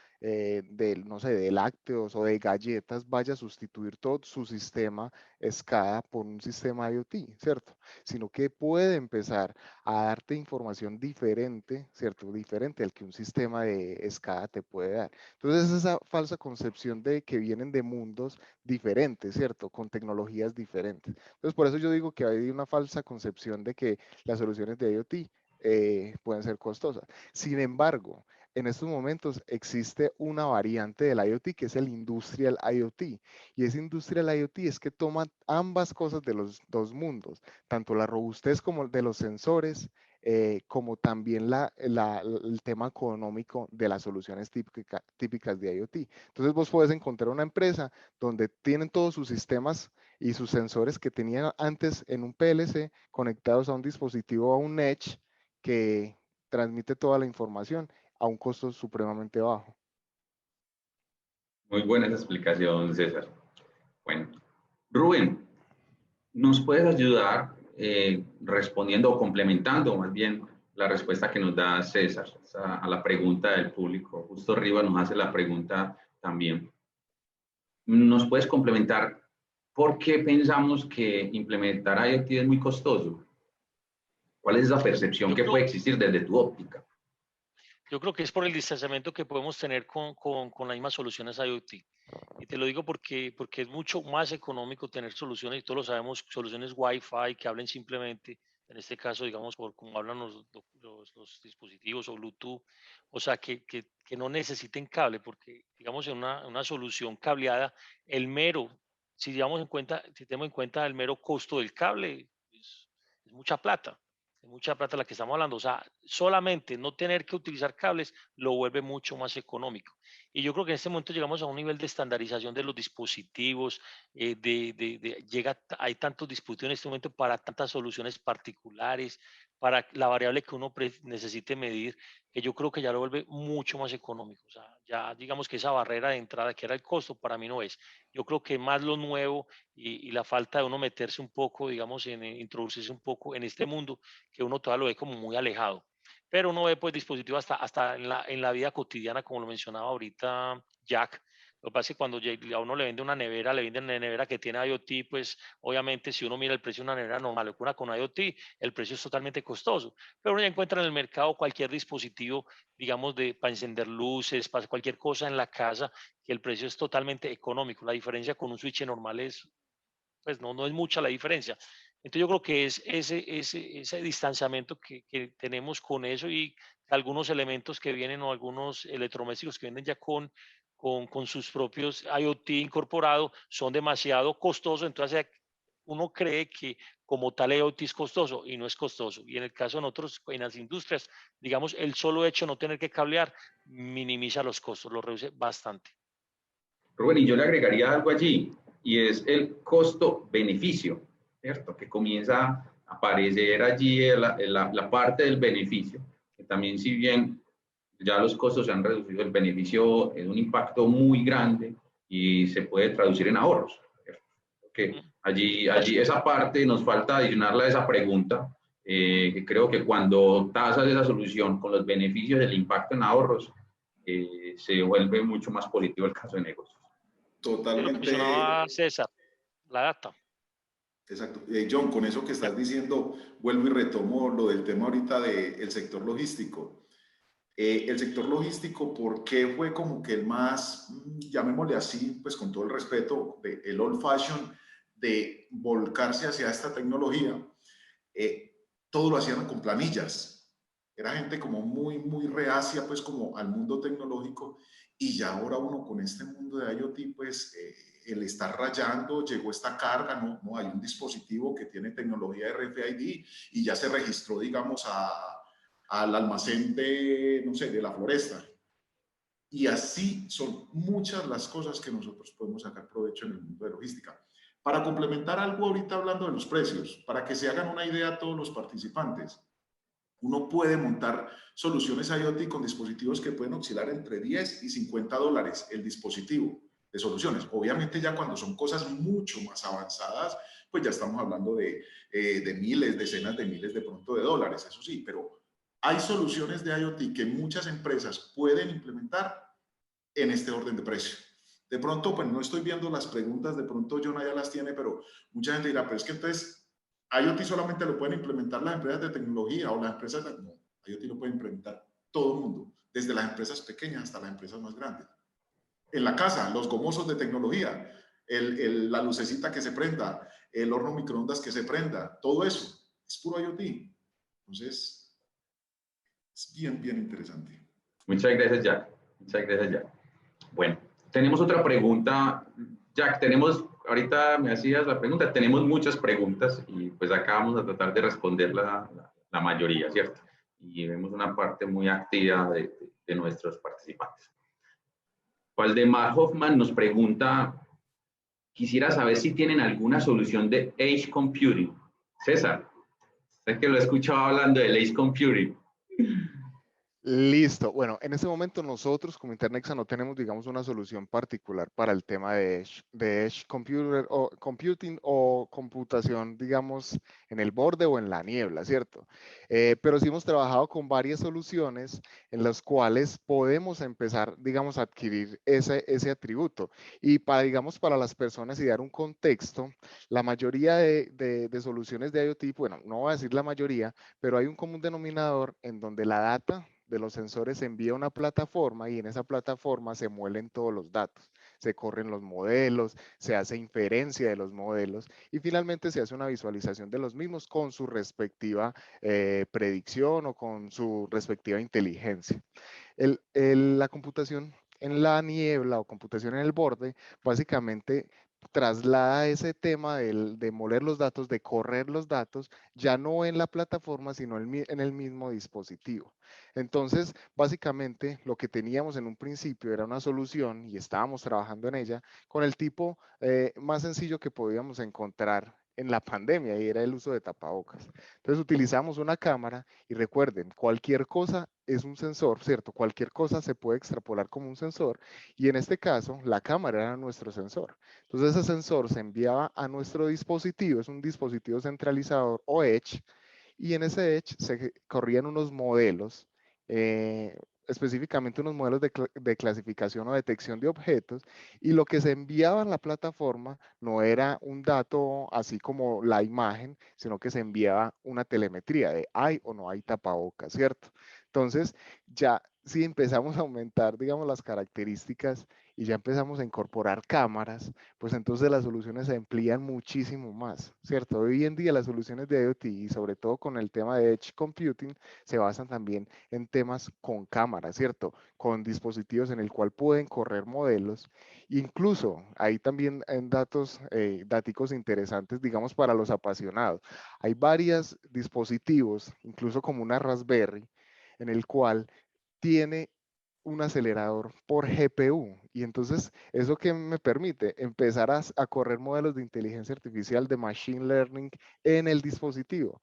no sé, de lácteos o de galletas vaya a sustituir todo su sistema SCADA por un sistema IoT, ¿cierto? Sino que puede empezar a darte información diferente, ¿cierto? Diferente al que un sistema de SCADA te puede dar. Entonces, esa falsa concepción de que vienen de mundos diferentes, ¿cierto? Con tecnologías diferentes. Entonces, por eso yo digo que hay una falsa concepción de que las soluciones de IoT pueden ser costosas. Sin embargo, en estos momentos existe una variante del IoT que es el Industrial IoT. Y ese Industrial IoT es que toma ambas cosas de los dos mundos, tanto la robustez como de los sensores, como también el tema económico de las soluciones típicas de IoT. Entonces vos puedes encontrar una empresa donde tienen todos sus sistemas y sus sensores que tenían antes en un PLC conectados a un dispositivo, a un Edge, que transmite toda la información a un costo supremamente bajo. Muy buena esa explicación, César. Bueno, Rubén, ¿nos puedes ayudar respondiendo o complementando más bien la respuesta que nos da César a la pregunta del público? Justo arriba nos hace la pregunta también. ¿Nos puedes complementar por qué pensamos que implementar IoT es muy costoso? ¿Cuál es esa percepción que puede existir desde tu óptica? Yo creo que es por el distanciamiento que podemos tener con las mismas soluciones IoT. Y te lo digo porque es mucho más económico tener soluciones, y todos lo sabemos, soluciones Wi-Fi que hablen simplemente, en este caso, digamos, por como hablan los dispositivos o Bluetooth, o sea, que no necesiten cable, porque, digamos, en una solución cableada, si tenemos en cuenta el mero costo del cable, es mucha plata. Es mucha plata la que estamos hablando. O sea, solamente no tener que utilizar cables lo vuelve mucho más económico. Y yo creo que en este momento llegamos a un nivel de estandarización de los dispositivos, hay tantos dispositivos en este momento para tantas soluciones particulares, para la variable que uno necesite medir, que yo creo que ya lo vuelve mucho más económico. O sea, ya digamos que esa barrera de entrada que era el costo, para mí no es. Yo creo que más lo nuevo y la falta de uno meterse un poco, digamos, introducirse un poco en este mundo, que uno todavía lo ve como muy alejado. Pero uno ve pues dispositivos hasta en la vida cotidiana, como lo mencionaba ahorita Jack. Lo que pasa es que cuando a uno le vende una nevera, le venden una nevera que tiene IoT, pues obviamente si uno mira el precio de una nevera normal o una con IoT, el precio es totalmente costoso. Pero uno ya encuentra en el mercado cualquier dispositivo, digamos, para encender luces, para cualquier cosa en la casa, que el precio es totalmente económico. La diferencia con un switch normal pues no es mucha la diferencia. Entonces yo creo que es ese distanciamiento que tenemos con eso, y algunos elementos que vienen o algunos electrodomésticos que vienen ya con sus propios IoT incorporados son demasiado costosos. Entonces uno cree que como tal IoT es costoso y no es costoso. Y en el caso de nosotros, en las industrias, digamos, el solo hecho de no tener que cablear minimiza los costos, los reduce bastante. Rubén, y yo le agregaría algo allí, y es el costo-beneficio, ¿cierto? Que comienza a aparecer allí la parte del beneficio, que también si bien ya los costos se han reducido, el beneficio es un impacto muy grande y se puede traducir en ahorros, ¿cierto? Porque allí esa parte nos falta adicionarla a esa pregunta, que creo que cuando tasas esa solución con los beneficios del impacto en ahorros, se vuelve mucho más positivo el caso de negocios. Es lo que mencionaba Totalmente. César, la data. Exacto. John, con eso que estás diciendo, vuelvo y retomo lo del tema ahorita del sector logístico. El sector logístico, ¿por qué fue como que el más, llamémosle así, pues con todo el respeto, el old fashion de volcarse hacia esta tecnología? todo lo hacían con planillas. Era gente como muy reacia pues como al mundo tecnológico, y ya ahora uno con este mundo de IoT pues el estar rayando, llegó esta carga, no hay un dispositivo que tiene tecnología RFID y ya se registró, digamos, al almacén de, no sé, de la floresta. Y así son muchas las cosas que nosotros podemos sacar provecho en el mundo de logística. Para complementar algo ahorita hablando de los precios, para que se hagan una idea todos los participantes, uno puede montar soluciones IoT con dispositivos que pueden oscilar entre 10 y 50 dólares el dispositivo de soluciones. Obviamente ya cuando son cosas mucho más avanzadas, pues ya estamos hablando de miles, decenas de miles de pronto de dólares, eso sí, pero hay soluciones de IoT que muchas empresas pueden implementar en este orden de precio. De pronto, pues no estoy viendo las preguntas, de pronto Jonah ya las tiene, pero mucha gente dirá, pero es que entonces IoT solamente lo pueden implementar las empresas de tecnología o las empresas de... No, IoT lo puede implementar todo el mundo, desde las empresas pequeñas hasta las empresas más grandes. En la casa, los gomosos de tecnología, la lucecita que se prenda, el horno microondas que se prenda, todo eso es puro IoT. Entonces, es bien interesante. Muchas gracias, Jack. Muchas gracias, Jack. Bueno, tenemos otra pregunta. Jack, ahorita me hacías la pregunta, tenemos muchas preguntas y pues acá vamos a tratar de responder la mayoría, ¿cierto? Y vemos una parte muy activa de nuestros participantes. Waldemar Hoffman nos pregunta, quisiera saber si tienen alguna solución de Edge Computing. César, sé que lo he escuchado hablando del Edge Computing. Listo. Bueno, en este momento nosotros como Internexa no tenemos, digamos, una solución particular para el tema de Edge Computing o computación, digamos, en el borde o en la niebla, ¿cierto? Pero sí hemos trabajado con varias soluciones en las cuales podemos empezar, digamos, a adquirir ese atributo. Y digamos, para las personas y dar un contexto, la mayoría de soluciones de IoT, bueno, no voy a decir la mayoría, pero hay un común denominador en donde la data de los sensores se envía a una plataforma y en esa plataforma se muelen todos los datos, se corren los modelos, se hace inferencia de los modelos y finalmente se hace una visualización de los mismos con su respectiva predicción o con su respectiva inteligencia. La computación en la niebla o computación en el borde básicamente traslada ese tema de moler los datos, de correr los datos, ya no en la plataforma, sino en el mismo dispositivo. Entonces, básicamente, lo que teníamos en un principio era una solución y estábamos trabajando en ella con el tipo más sencillo que podíamos encontrar en la pandemia y era el uso de tapabocas. Entonces utilizamos una cámara y recuerden, cualquier cosa es un sensor, ¿cierto? Cualquier cosa se puede extrapolar como un sensor y en este caso la cámara era nuestro sensor. Entonces ese sensor se enviaba a nuestro dispositivo, es un dispositivo centralizador o Edge, y en ese Edge se corrían unos modelos, específicamente unos modelos de clasificación o detección de objetos, y lo que se enviaba en la plataforma no era un dato así como la imagen, sino que se enviaba una telemetría de hay o no hay tapabocas, ¿cierto? Entonces, ya si empezamos a aumentar, digamos, las características y ya empezamos a incorporar cámaras, pues entonces las soluciones se amplían muchísimo más, ¿cierto? Hoy en día las soluciones de IoT y sobre todo con el tema de Edge Computing se basan también en temas con cámaras, ¿cierto? Con dispositivos en el cual pueden correr modelos. Incluso hay también en datos interesantes, digamos, para los apasionados. Hay varios dispositivos, incluso como una Raspberry, en el cual tiene un acelerador por GPU y entonces eso que me permite empezar a correr modelos de inteligencia artificial de machine learning en el dispositivo,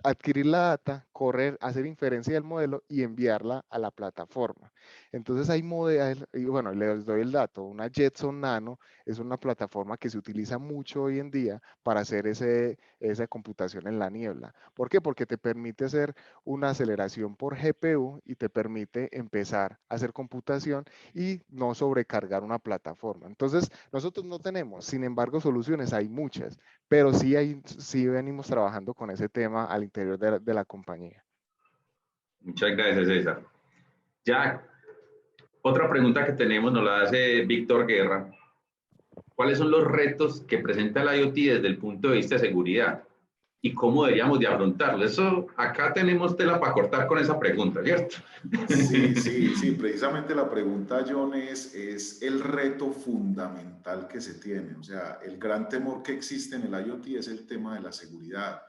adquirir la data, correr, hacer inferencia del modelo y enviarla a la plataforma. Entonces hay modelos, y bueno, les doy el dato, una Jetson Nano es una plataforma que se utiliza mucho hoy en día para hacer esa computación en la niebla. ¿Por qué? Porque te permite hacer una aceleración por GPU y te permite empezar a hacer computación y no sobrecargar una plataforma. Entonces, nosotros no tenemos, sin embargo, soluciones, hay muchas, pero sí venimos trabajando con ese tema al interior de la compañía. Muchas gracias, César. Jack, otra pregunta que tenemos nos la hace Víctor Guerra. ¿Cuáles son los retos que presenta el IoT desde el punto de vista de seguridad? y cómo deberíamos de afrontarlo. Eso, acá tenemos tela para cortar con esa pregunta, ¿cierto? Sí, precisamente la pregunta, John, es el reto fundamental que se tiene. O sea, el gran temor que existe en el IoT es el tema de la seguridad.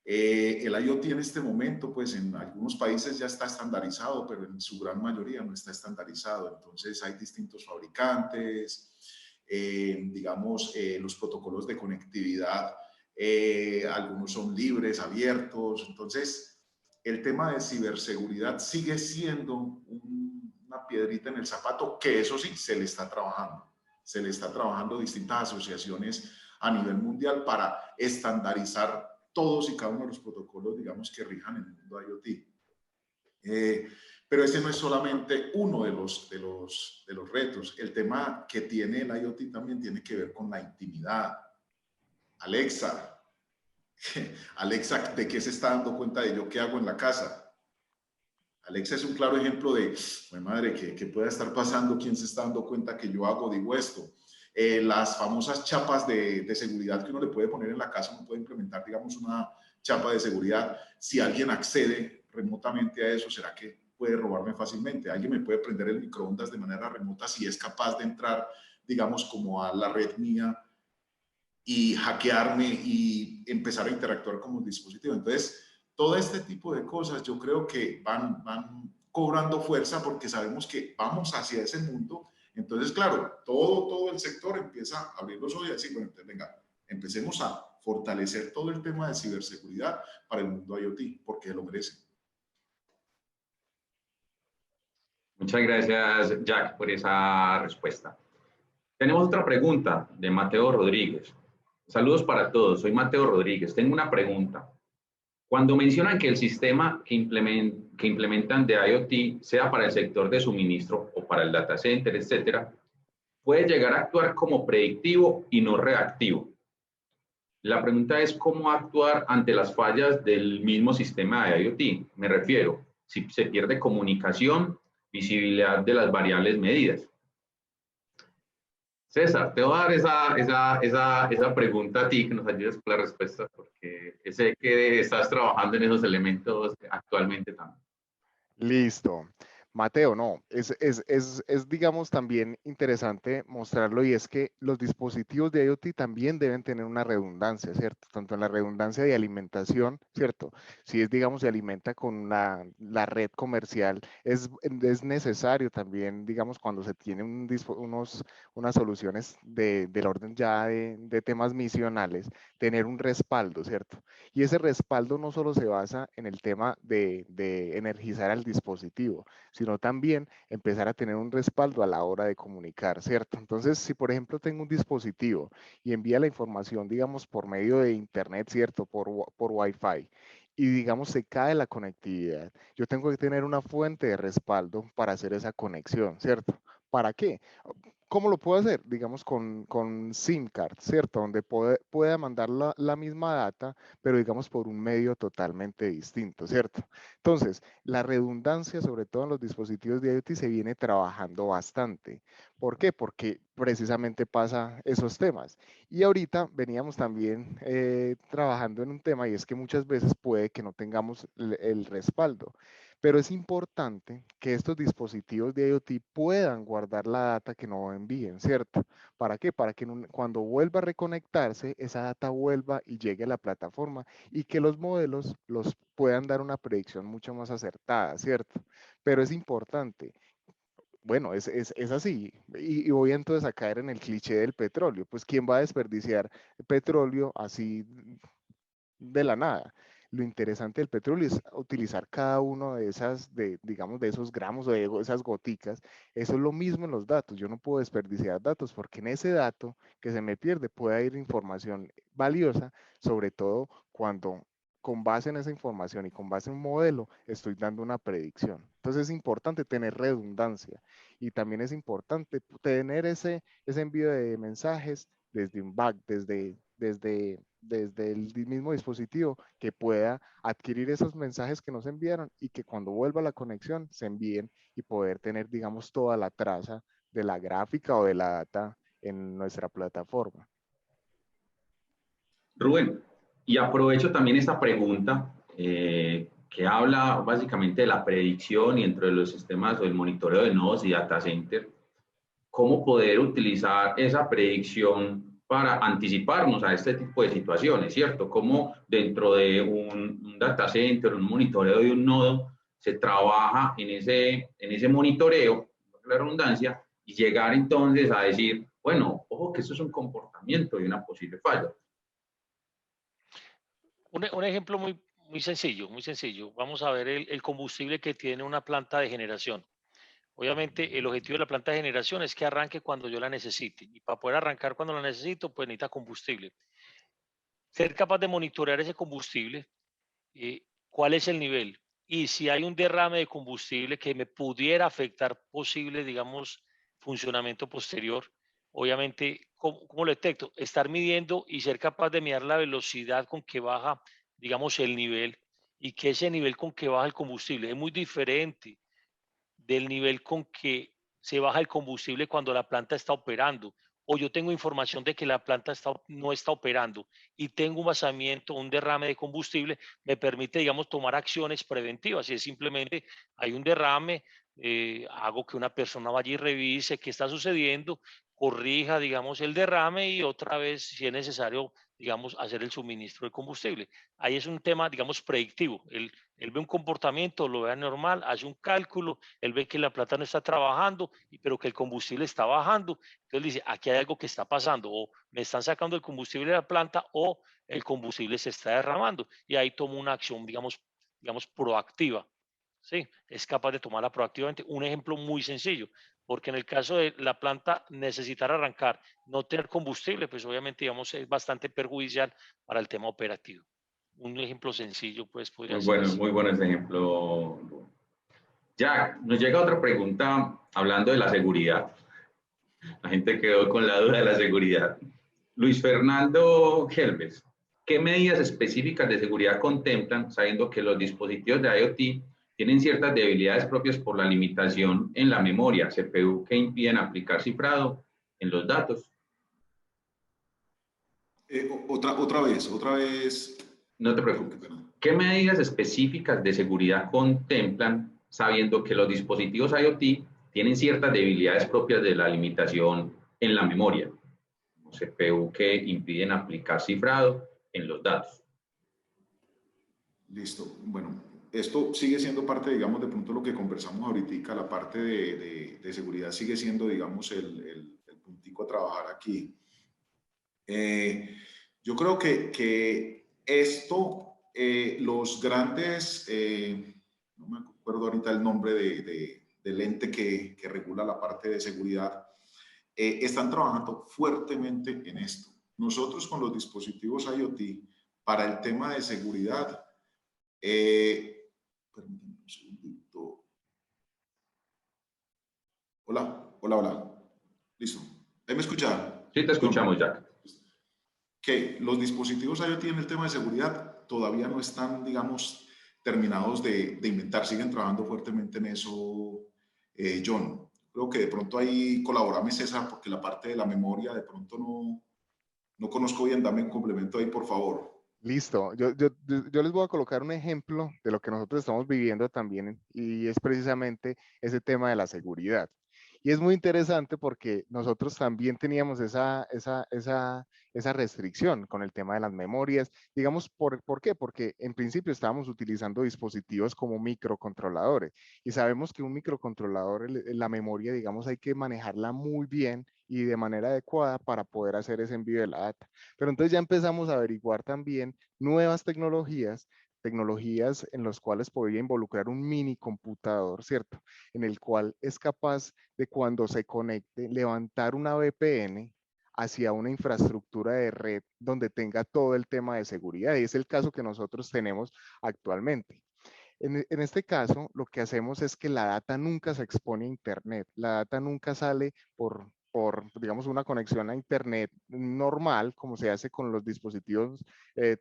El IoT en este momento, pues en algunos países ya está estandarizado, pero en su gran mayoría no está estandarizado. Entonces hay distintos fabricantes, digamos, los protocolos de conectividad, algunos son libres, abiertos. Entonces, el tema de ciberseguridad sigue siendo una piedrita en el zapato, que eso sí, se le está trabajando. Se le está trabajando distintas asociaciones a nivel mundial para estandarizar todos y cada uno de los protocolos, digamos, que rijan el mundo IoT. Pero ese no es solamente uno de los retos. El tema que tiene el IoT también tiene que ver con la intimidad. Alexa, Alexa, ¿de qué se está dando cuenta de yo qué hago en la casa? Alexa es un claro ejemplo de, madre, ¿qué pueda estar pasando? ¿Quién se está dando cuenta que yo hago? Digo esto. Las famosas chapas de seguridad que uno le puede poner en la casa, uno puede implementar, digamos, una chapa de seguridad. Si alguien accede remotamente a eso, ¿será que puede robarme fácilmente? Alguien me puede prender el microondas de manera remota si es capaz de entrar, digamos, como a la red mía y hackearme y empezar a interactuar con un dispositivo. Entonces, todo este tipo de cosas yo creo que van cobrando fuerza porque sabemos que vamos hacia ese mundo. Entonces, claro, todo el sector empieza a abrir los ojos y decir, bueno, entonces venga, empecemos a fortalecer todo el tema de ciberseguridad para el mundo IoT, porque lo merece. Muchas gracias, Jack, por esa respuesta. Tenemos otra pregunta de Mateo Rodríguez. Saludos para todos, soy Mateo Rodríguez. Tengo una pregunta. Cuando mencionan que el sistema que implementan de IoT sea para el sector de suministro o para el data center, etcétera, puede llegar a actuar como predictivo y no reactivo. La pregunta es cómo actuar ante las fallas del mismo sistema de IoT. Me refiero, si se pierde comunicación, visibilidad de las variables medidas. César, te voy a dar esa pregunta a ti, que nos ayudes con la respuesta, porque sé que estás trabajando en esos elementos actualmente también. Listo. Mateo, no, es, digamos, también interesante mostrarlo y es que los dispositivos de IoT también deben tener una redundancia, ¿cierto? Tanto en la redundancia de alimentación, ¿cierto? Si es, digamos, se alimenta con la red comercial, es necesario también, digamos, cuando se tiene unas soluciones del orden ya de temas misionales, tener un respaldo, ¿cierto? Y ese respaldo no solo se basa en el tema de energizar al dispositivo, sino también empezar a tener un respaldo a la hora de comunicar, ¿cierto? Entonces, si por ejemplo tengo un dispositivo y envía la información, digamos, por medio de internet, ¿cierto? Por Wi-Fi, y digamos se cae la conectividad, yo tengo que tener una fuente de respaldo para hacer esa conexión, ¿cierto? ¿Para qué? ¿Cómo lo puedo hacer? Digamos con SIM card, ¿cierto? Donde pueda mandar la misma data, pero digamos por un medio totalmente distinto, ¿cierto? Entonces, la redundancia, sobre todo en los dispositivos de IoT, se viene trabajando bastante. ¿Por qué? Porque precisamente pasa esos temas. Y ahorita veníamos también trabajando en un tema y es que muchas veces puede que no tengamos el respaldo. Pero es importante que estos dispositivos de IoT puedan guardar la data que no envíen, ¿cierto? ¿Para qué? Para que cuando vuelva a reconectarse, esa data vuelva y llegue a la plataforma y que los modelos los puedan dar una predicción mucho más acertada, ¿cierto? Pero es importante. Bueno, es así. Y voy entonces a caer en el cliché del petróleo. Pues, ¿quién va a desperdiciar petróleo así de la nada? Lo interesante del petróleo es utilizar cada uno de digamos, de esos gramos o de esas goticas. Eso es lo mismo en los datos. Yo no puedo desperdiciar datos porque en ese dato que se me pierde puede ir información valiosa, sobre todo cuando con base en esa información y con base en un modelo estoy dando una predicción. Entonces es importante tener redundancia y también es importante tener ese envío de mensajes desde un back, desde el mismo dispositivo que pueda adquirir esos mensajes que nos enviaron y que cuando vuelva la conexión se envíen y poder tener, digamos, toda la traza de la gráfica o de la data en nuestra plataforma. Rubén, Y aprovecho también esta pregunta que habla básicamente de la predicción y entre los sistemas o el monitoreo de nodos y data center, cómo poder utilizar esa predicción para anticiparnos a este tipo de situaciones, ¿cierto? Cómo dentro de un data center, un monitoreo de un nodo, se trabaja en ese monitoreo, la redundancia, y llegar entonces a decir, bueno, ojo que esto es un comportamiento y una posible falla. Un ejemplo muy sencillo, muy sencillo. Vamos a ver el combustible que tiene una planta de generación. Obviamente, el objetivo de la planta de generación es que arranque cuando yo la necesite. Y para poder arrancar cuando la necesito, pues necesita combustible. Ser capaz de monitorear ese combustible, cuál es el nivel. Y si hay un derrame de combustible que me pudiera afectar posible, digamos, funcionamiento posterior, obviamente, ¿cómo lo detecto? Estar midiendo y ser capaz de mirar la velocidad con que baja, digamos, el nivel y que ese nivel con que baja el combustible es muy diferente del nivel con que se baja el combustible cuando la planta está operando, o yo tengo información de que la planta no está operando y tengo un vazamiento, un derrame de combustible, me permite, digamos, tomar acciones preventivas. Si es simplemente hay un derrame, hago que una persona vaya y revise qué está sucediendo, corrija, digamos, el derrame y otra vez, si es necesario, digamos, hacer el suministro de combustible. Ahí es un tema, digamos, predictivo. Él ve un comportamiento, lo ve normal, hace un cálculo, él ve que la planta no está trabajando, pero que el combustible está bajando. Entonces dice, aquí hay algo que está pasando, o me están sacando el combustible de la planta o el combustible se está derramando. Y ahí tomo una acción, digamos proactiva. Sí, es capaz de tomarla proactivamente. Un ejemplo muy sencillo, porque en el caso de la planta necesitar arrancar, no tener combustible, pues obviamente, digamos, es bastante perjudicial para el tema operativo. Un ejemplo sencillo, pues, podría ser ese. Muy bueno ese ejemplo. Ya, nos llega otra pregunta hablando de la seguridad. La gente quedó con la duda de la seguridad. Luis Fernando Helves, ¿qué medidas específicas de seguridad contemplan sabiendo que los dispositivos de IoT tienen ciertas debilidades propias por la limitación en la memoria, CPU, que impiden aplicar cifrado en los datos? Otra vez. No te preocupes. ¿Qué medidas específicas de seguridad contemplan sabiendo que los dispositivos IoT tienen ciertas debilidades propias de la limitación en la memoria, CPU, que impiden aplicar cifrado en los datos? Listo. Bueno, esto sigue siendo parte, digamos, de pronto lo que conversamos ahorita, la parte de seguridad sigue siendo, digamos, el puntico a trabajar aquí. Yo creo que esto, los grandes, no me acuerdo ahorita el nombre del ente que regula la parte de seguridad, están trabajando fuertemente en esto. Nosotros con los dispositivos IoT, para el tema de seguridad, permítanme un segundito. Hola. Listo. ¿Ahí me escuchan? Sí, te escuchamos, Jack. Que los dispositivos IoT en el tema de seguridad todavía no están, digamos, terminados de inventar, siguen trabajando fuertemente en eso, John. Creo que de pronto ahí colaborame, César, porque la parte de la memoria de pronto no conozco bien, dame un complemento ahí, por favor. Listo, yo les voy a colocar un ejemplo de lo que nosotros estamos viviendo también y es precisamente ese tema de la seguridad. Y es muy interesante porque nosotros también teníamos esa restricción con el tema de las memorias. Digamos, ¿por qué? Porque en principio estábamos utilizando dispositivos como microcontroladores y sabemos que un microcontrolador, la memoria, digamos, hay que manejarla muy bien y de manera adecuada para poder hacer ese envío de la data. Pero entonces ya empezamos a averiguar también nuevas tecnologías en las cuales podría involucrar un mini computador, ¿cierto? En el cual es capaz de cuando se conecte, levantar una VPN hacia una infraestructura de red donde tenga todo el tema de seguridad. Y es el caso que nosotros tenemos actualmente. En este caso, lo que hacemos es que la data nunca se expone a Internet. La data nunca sale digamos, una conexión a Internet normal, como se hace con los dispositivos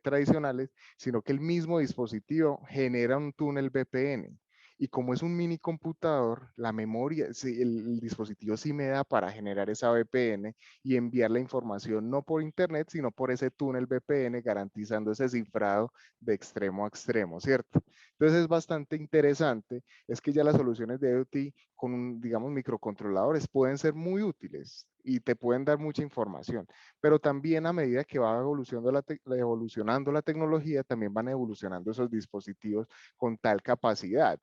tradicionales, sino que el mismo dispositivo genera un túnel VPN. Y como es un mini computador, la memoria, el dispositivo sí me da para generar esa VPN y enviar la información no por internet, sino por ese túnel VPN, garantizando ese cifrado de extremo a extremo, ¿cierto? Entonces es bastante interesante, es que ya las soluciones de IoT con, digamos, microcontroladores pueden ser muy útiles y te pueden dar mucha información, pero también a medida que va evolucionando la tecnología, también van evolucionando esos dispositivos con tal capacidad.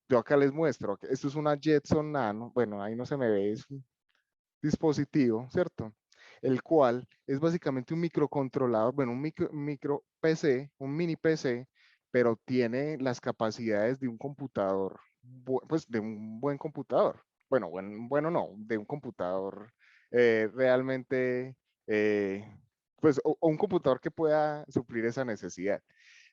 Yo acá les muestro, esto es una Jetson Nano, bueno, ahí no se me ve, es un dispositivo, ¿cierto? El cual es básicamente un microcontrolador, bueno, un micro PC, un mini PC, pero tiene las capacidades de un computador, pues de un buen computador. Bueno no, de un computador realmente, pues, o un computador que pueda suplir esa necesidad.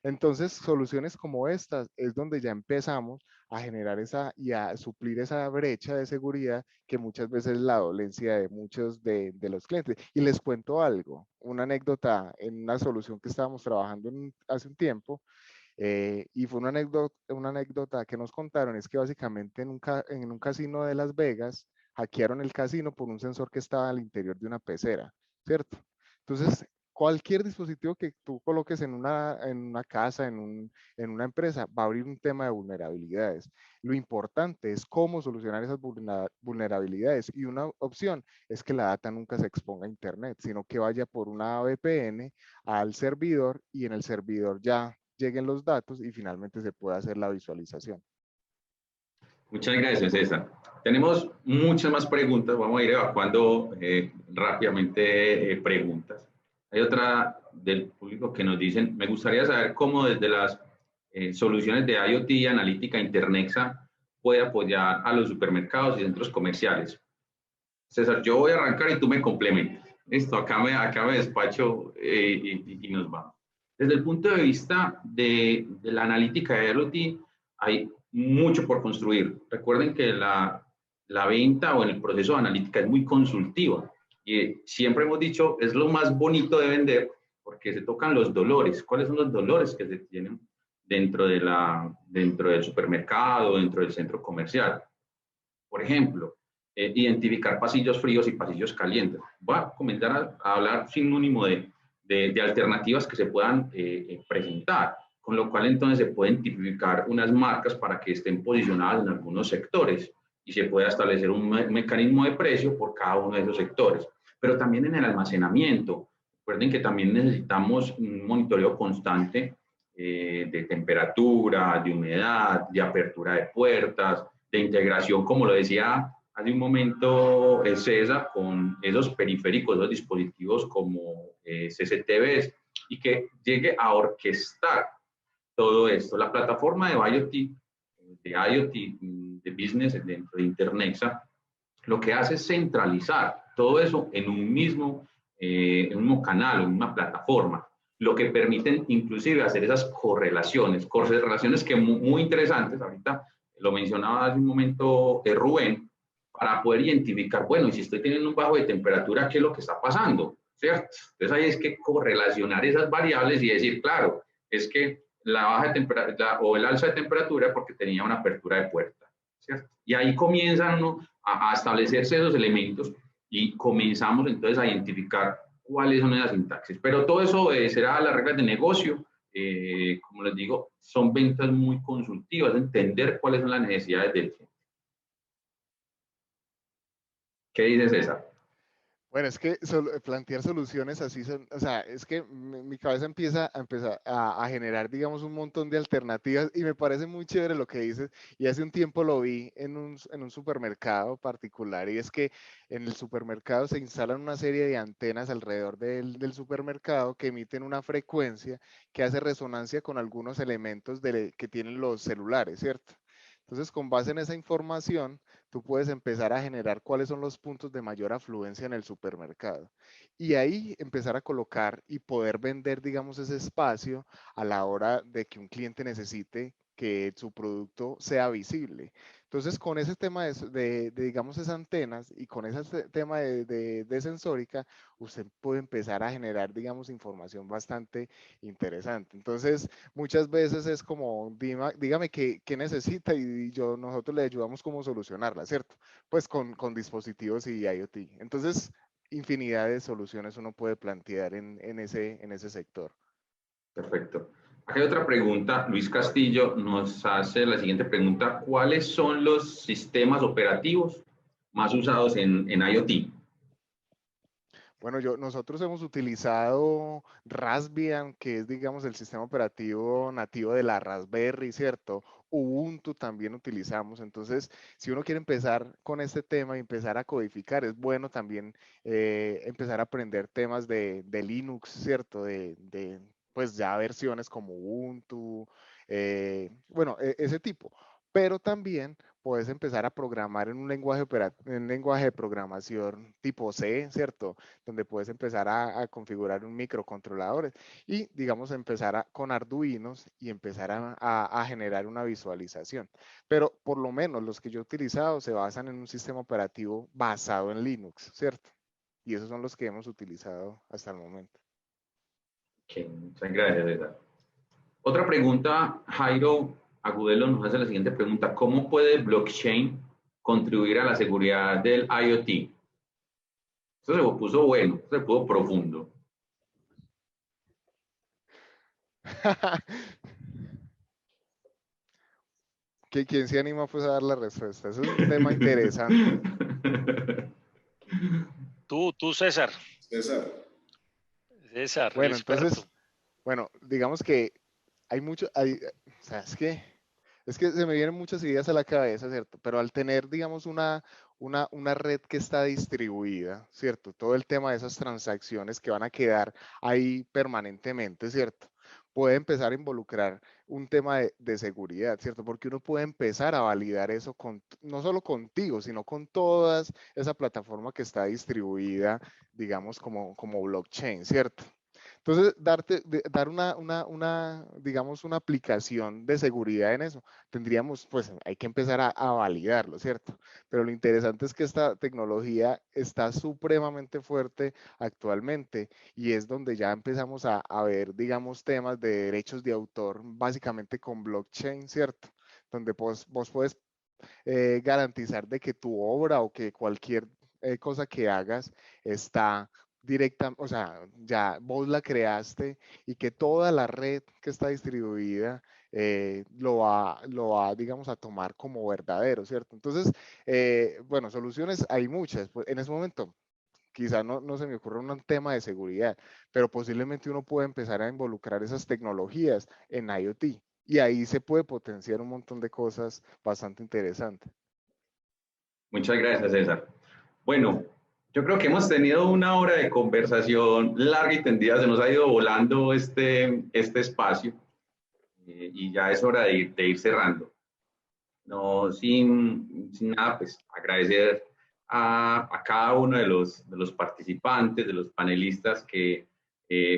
Entonces, soluciones como estas es donde ya empezamos a generar esa y a suplir esa brecha de seguridad que muchas veces es la dolencia de muchos de los clientes. Y les cuento algo, una anécdota en una solución que estábamos trabajando hace un tiempo, y fue una anécdota que nos contaron, es que básicamente en un casino de Las Vegas hackearon el casino por un sensor que estaba al interior de una pecera, ¿cierto? Entonces, cualquier dispositivo que tú coloques en una casa, en una empresa, va a abrir un tema de vulnerabilidades. Lo importante es cómo solucionar esas vulnerabilidades, y una opción es que la data nunca se exponga a internet, sino que vaya por una VPN al servidor y en el servidor ya lleguen los datos y finalmente se pueda hacer la visualización. Muchas gracias, César. Tenemos muchas más preguntas. Vamos a ir evacuando rápidamente preguntas. Hay otra del público que nos dicen, me gustaría saber cómo desde las soluciones de IoT y analítica Internexa puede apoyar a los supermercados y centros comerciales. César, yo voy a arrancar y tú me complementas. Listo, acá me despacho y nos vamos. Desde el punto de vista de la analítica de IoT, hay mucho por construir. Recuerden que la venta o el proceso de analítica es muy consultiva y siempre hemos dicho, es lo más bonito de vender porque se tocan los dolores. ¿Cuáles son los dolores que se tienen dentro del supermercado, dentro del centro comercial? Por ejemplo, identificar pasillos fríos y pasillos calientes. Voy a comenzar a hablar sinónimo de alternativas que se puedan presentar, con lo cual entonces se pueden tipificar unas marcas para que estén posicionadas en algunos sectores y se pueda establecer un mecanismo de precio por cada uno de esos sectores. Pero también en el almacenamiento. Recuerden que también necesitamos un monitoreo constante de temperatura, de humedad, de apertura de puertas, de integración, como lo decía hace un momento César, con esos periféricos, esos dispositivos como CCTVs, y que llegue a orquestar todo esto. La plataforma de IoT, de Business dentro de Internexa, lo que hace es centralizar todo eso en un mismo canal, en una plataforma, lo que permiten inclusive hacer esas correlaciones que muy interesantes, ahorita lo mencionaba hace un momento Rubén, para poder identificar, bueno, y si estoy teniendo un bajo de temperatura, ¿qué es lo que está pasando? ¿Cierto? Entonces ahí es que correlacionar esas variables y decir, claro, es que la baja de temperatura o el alza de temperatura porque tenía una apertura de puerta, ¿cierto? Y ahí comienzan a establecerse esos elementos y comenzamos entonces a identificar cuáles son esas sintaxis. Pero todo eso obedecerá a las reglas de negocio. Como les digo, son ventas muy consultivas, entender cuáles son las necesidades del cliente. ¿Qué dices, César? Bueno, es que plantear soluciones así son, o sea, es que mi cabeza empieza a generar, digamos, un montón de alternativas y me parece muy chévere lo que dices. Y hace un tiempo lo vi en un supermercado particular, y es que en el supermercado se instalan una serie de antenas alrededor del supermercado que emiten una frecuencia que hace resonancia con algunos elementos que tienen los celulares, ¿cierto? Entonces, con base en esa información, tú puedes empezar a generar cuáles son los puntos de mayor afluencia en el supermercado. Y ahí empezar a colocar y poder vender, digamos, ese espacio a la hora de que un cliente necesite que su producto sea visible. Entonces, con ese tema digamos, esas antenas y con ese tema de sensórica, usted puede empezar a generar, digamos, información bastante interesante. Entonces, muchas veces es como, dígame qué necesita y nosotros le ayudamos cómo solucionarla, ¿cierto? Pues con dispositivos y IoT. Entonces, infinidad de soluciones uno puede plantear en ese sector. Perfecto. Aquí hay otra pregunta. Luis Castillo nos hace la siguiente pregunta. ¿Cuáles son los sistemas operativos más usados en IoT? Bueno, nosotros hemos utilizado Raspbian, que es, digamos, el sistema operativo nativo de la Raspberry, ¿cierto? Ubuntu también utilizamos. Entonces, si uno quiere empezar con este tema y empezar a codificar, es bueno también empezar a aprender temas de Linux, ¿cierto? Pues ya versiones como Ubuntu, bueno, ese tipo. Pero también puedes empezar a programar en un lenguaje de programación tipo C, ¿cierto? Donde puedes empezar a configurar un microcontrolador y, digamos, con Arduinos y empezar a generar una visualización. Pero por lo menos los que yo he utilizado se basan en un sistema operativo basado en Linux, ¿cierto? Y esos son los que hemos utilizado hasta el momento. Ok, muchas gracias, César. Otra pregunta, Jairo Agudelo nos hace la siguiente pregunta. ¿Cómo puede blockchain contribuir a la seguridad del IoT? Esto se puso bueno, esto se puso profundo. ¿Quién se anima pues a dar la respuesta? Eso es un tema interesante. Tú, César. César. César, el Bueno, experto. entonces, bueno, digamos que o sea, es que se me vienen muchas ideas a la cabeza, ¿cierto? Pero al tener, digamos, una red que está distribuida, ¿cierto? Todo el tema de esas transacciones que van a quedar ahí permanentemente, ¿cierto? Puede empezar a involucrar un tema de seguridad, ¿cierto? Porque uno puede empezar a validar eso no solo contigo, sino con todas esa plataforma que está distribuida, digamos, como blockchain, ¿cierto? Entonces, dar digamos, una aplicación de seguridad en eso, pues hay que empezar a validarlo, ¿cierto? Pero lo interesante es que esta tecnología está supremamente fuerte actualmente y es donde ya empezamos a ver, digamos, temas de derechos de autor, básicamente con blockchain, ¿cierto? Donde vos puedes garantizar de que tu obra o que cualquier cosa que hagas está directa, o sea, ya vos la creaste y que toda la red que está distribuida lo va, digamos, a tomar como verdadero, ¿cierto? Entonces, bueno, soluciones hay muchas. Pues, en ese momento, quizá no se me ocurre un tema de seguridad, pero posiblemente uno puede empezar a involucrar esas tecnologías en IoT y ahí se puede potenciar un montón de cosas bastante interesantes. Muchas gracias, César. Bueno, yo creo que hemos tenido una hora de conversación larga y tendida, se nos ha ido volando este espacio y ya es hora de ir cerrando. No, sin nada, pues agradecer a cada uno de los participantes, de los panelistas que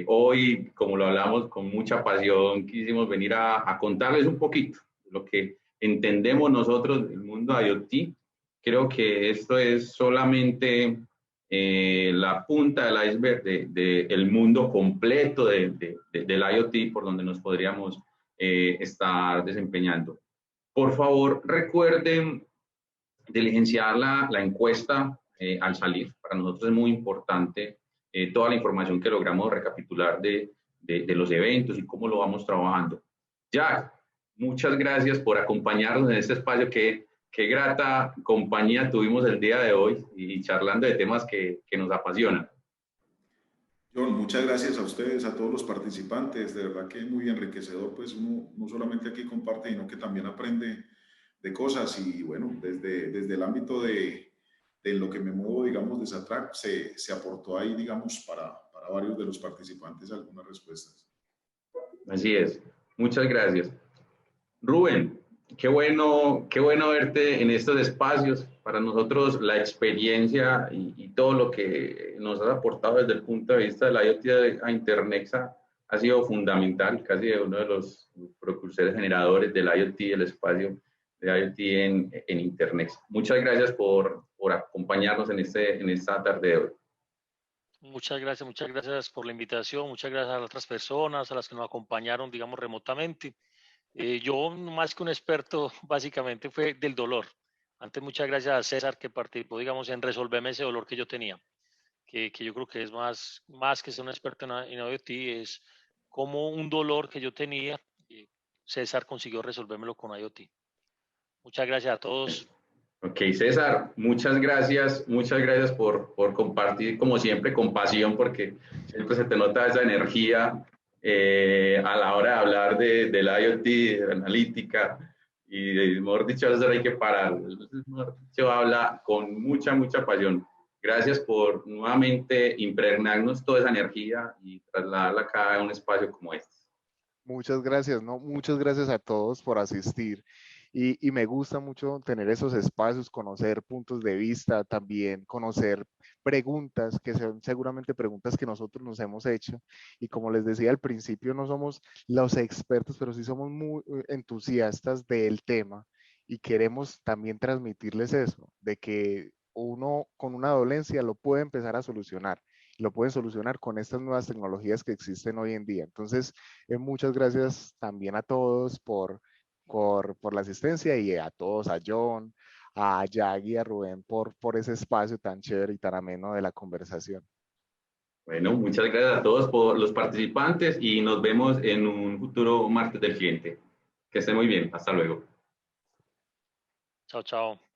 hoy, como lo hablamos con mucha pasión, quisimos venir a contarles un poquito de lo que entendemos nosotros del mundo IoT. Creo que esto es solamente la punta del iceberg del mundo completo del IoT por donde nos podríamos estar desempeñando. Por favor, recuerden diligenciar la encuesta al salir. Para nosotros es muy importante toda la información que logramos recapitular de los eventos y cómo lo vamos trabajando. Jack, muchas gracias por acompañarnos en este espacio. Qué grata compañía tuvimos el día de hoy y charlando de temas que nos apasionan. John, muchas gracias a ustedes, a todos los participantes. De verdad que es muy enriquecedor, pues uno no solamente aquí comparte, sino que también aprende de cosas. Y bueno, desde el ámbito de lo que me muevo, digamos, de SATRAC, se aportó ahí, digamos, para varios de los participantes algunas respuestas. Así es. Muchas gracias. Rubén, qué bueno verte en estos espacios. Para nosotros la experiencia y todo lo que nos has aportado desde el punto de vista de la IoT a Internexa ha sido fundamental, casi uno de los precursores generadores del IoT del espacio de IoT en Internet. Muchas gracias por acompañarnos en esta tarde de hoy. Muchas gracias por la invitación, muchas gracias a las otras personas, a las que nos acompañaron, digamos, remotamente. Yo, más que un experto, básicamente fue del dolor. Antes, muchas gracias a César que participó, digamos, en resolverme ese dolor que yo tenía, que yo creo que es más que ser un experto en IoT, es como un dolor que yo tenía, César consiguió resolvérmelo con IoT. Muchas gracias a todos. Ok, César, muchas gracias por compartir, como siempre, con pasión, porque siempre se te nota esa energía a la hora de hablar del IoT, de la analítica, y mejor dicho, eso hay que parar. Mejor dicho, habla con mucha pasión. Gracias por nuevamente impregnarnos toda esa energía y trasladarla acá a un espacio como este. Muchas gracias, ¿no? Muchas gracias a todos por asistir. Y me gusta mucho tener esos espacios, conocer puntos de vista, también conocer preguntas, que son seguramente preguntas que nosotros nos hemos hecho. Y como les decía al principio, no somos los expertos, pero sí somos muy entusiastas del tema y queremos también transmitirles eso, de que uno con una dolencia lo puede empezar a solucionar. Lo pueden solucionar con estas nuevas tecnologías que existen hoy en día. Entonces, muchas gracias también a todos por la asistencia y a todos, a John, a Jack y a Rubén por ese espacio tan chévere y tan ameno de la conversación. Bueno, muchas gracias a todos por los participantes y nos vemos en un futuro martes del cliente. Que estén muy bien. Hasta luego. Chao, chao.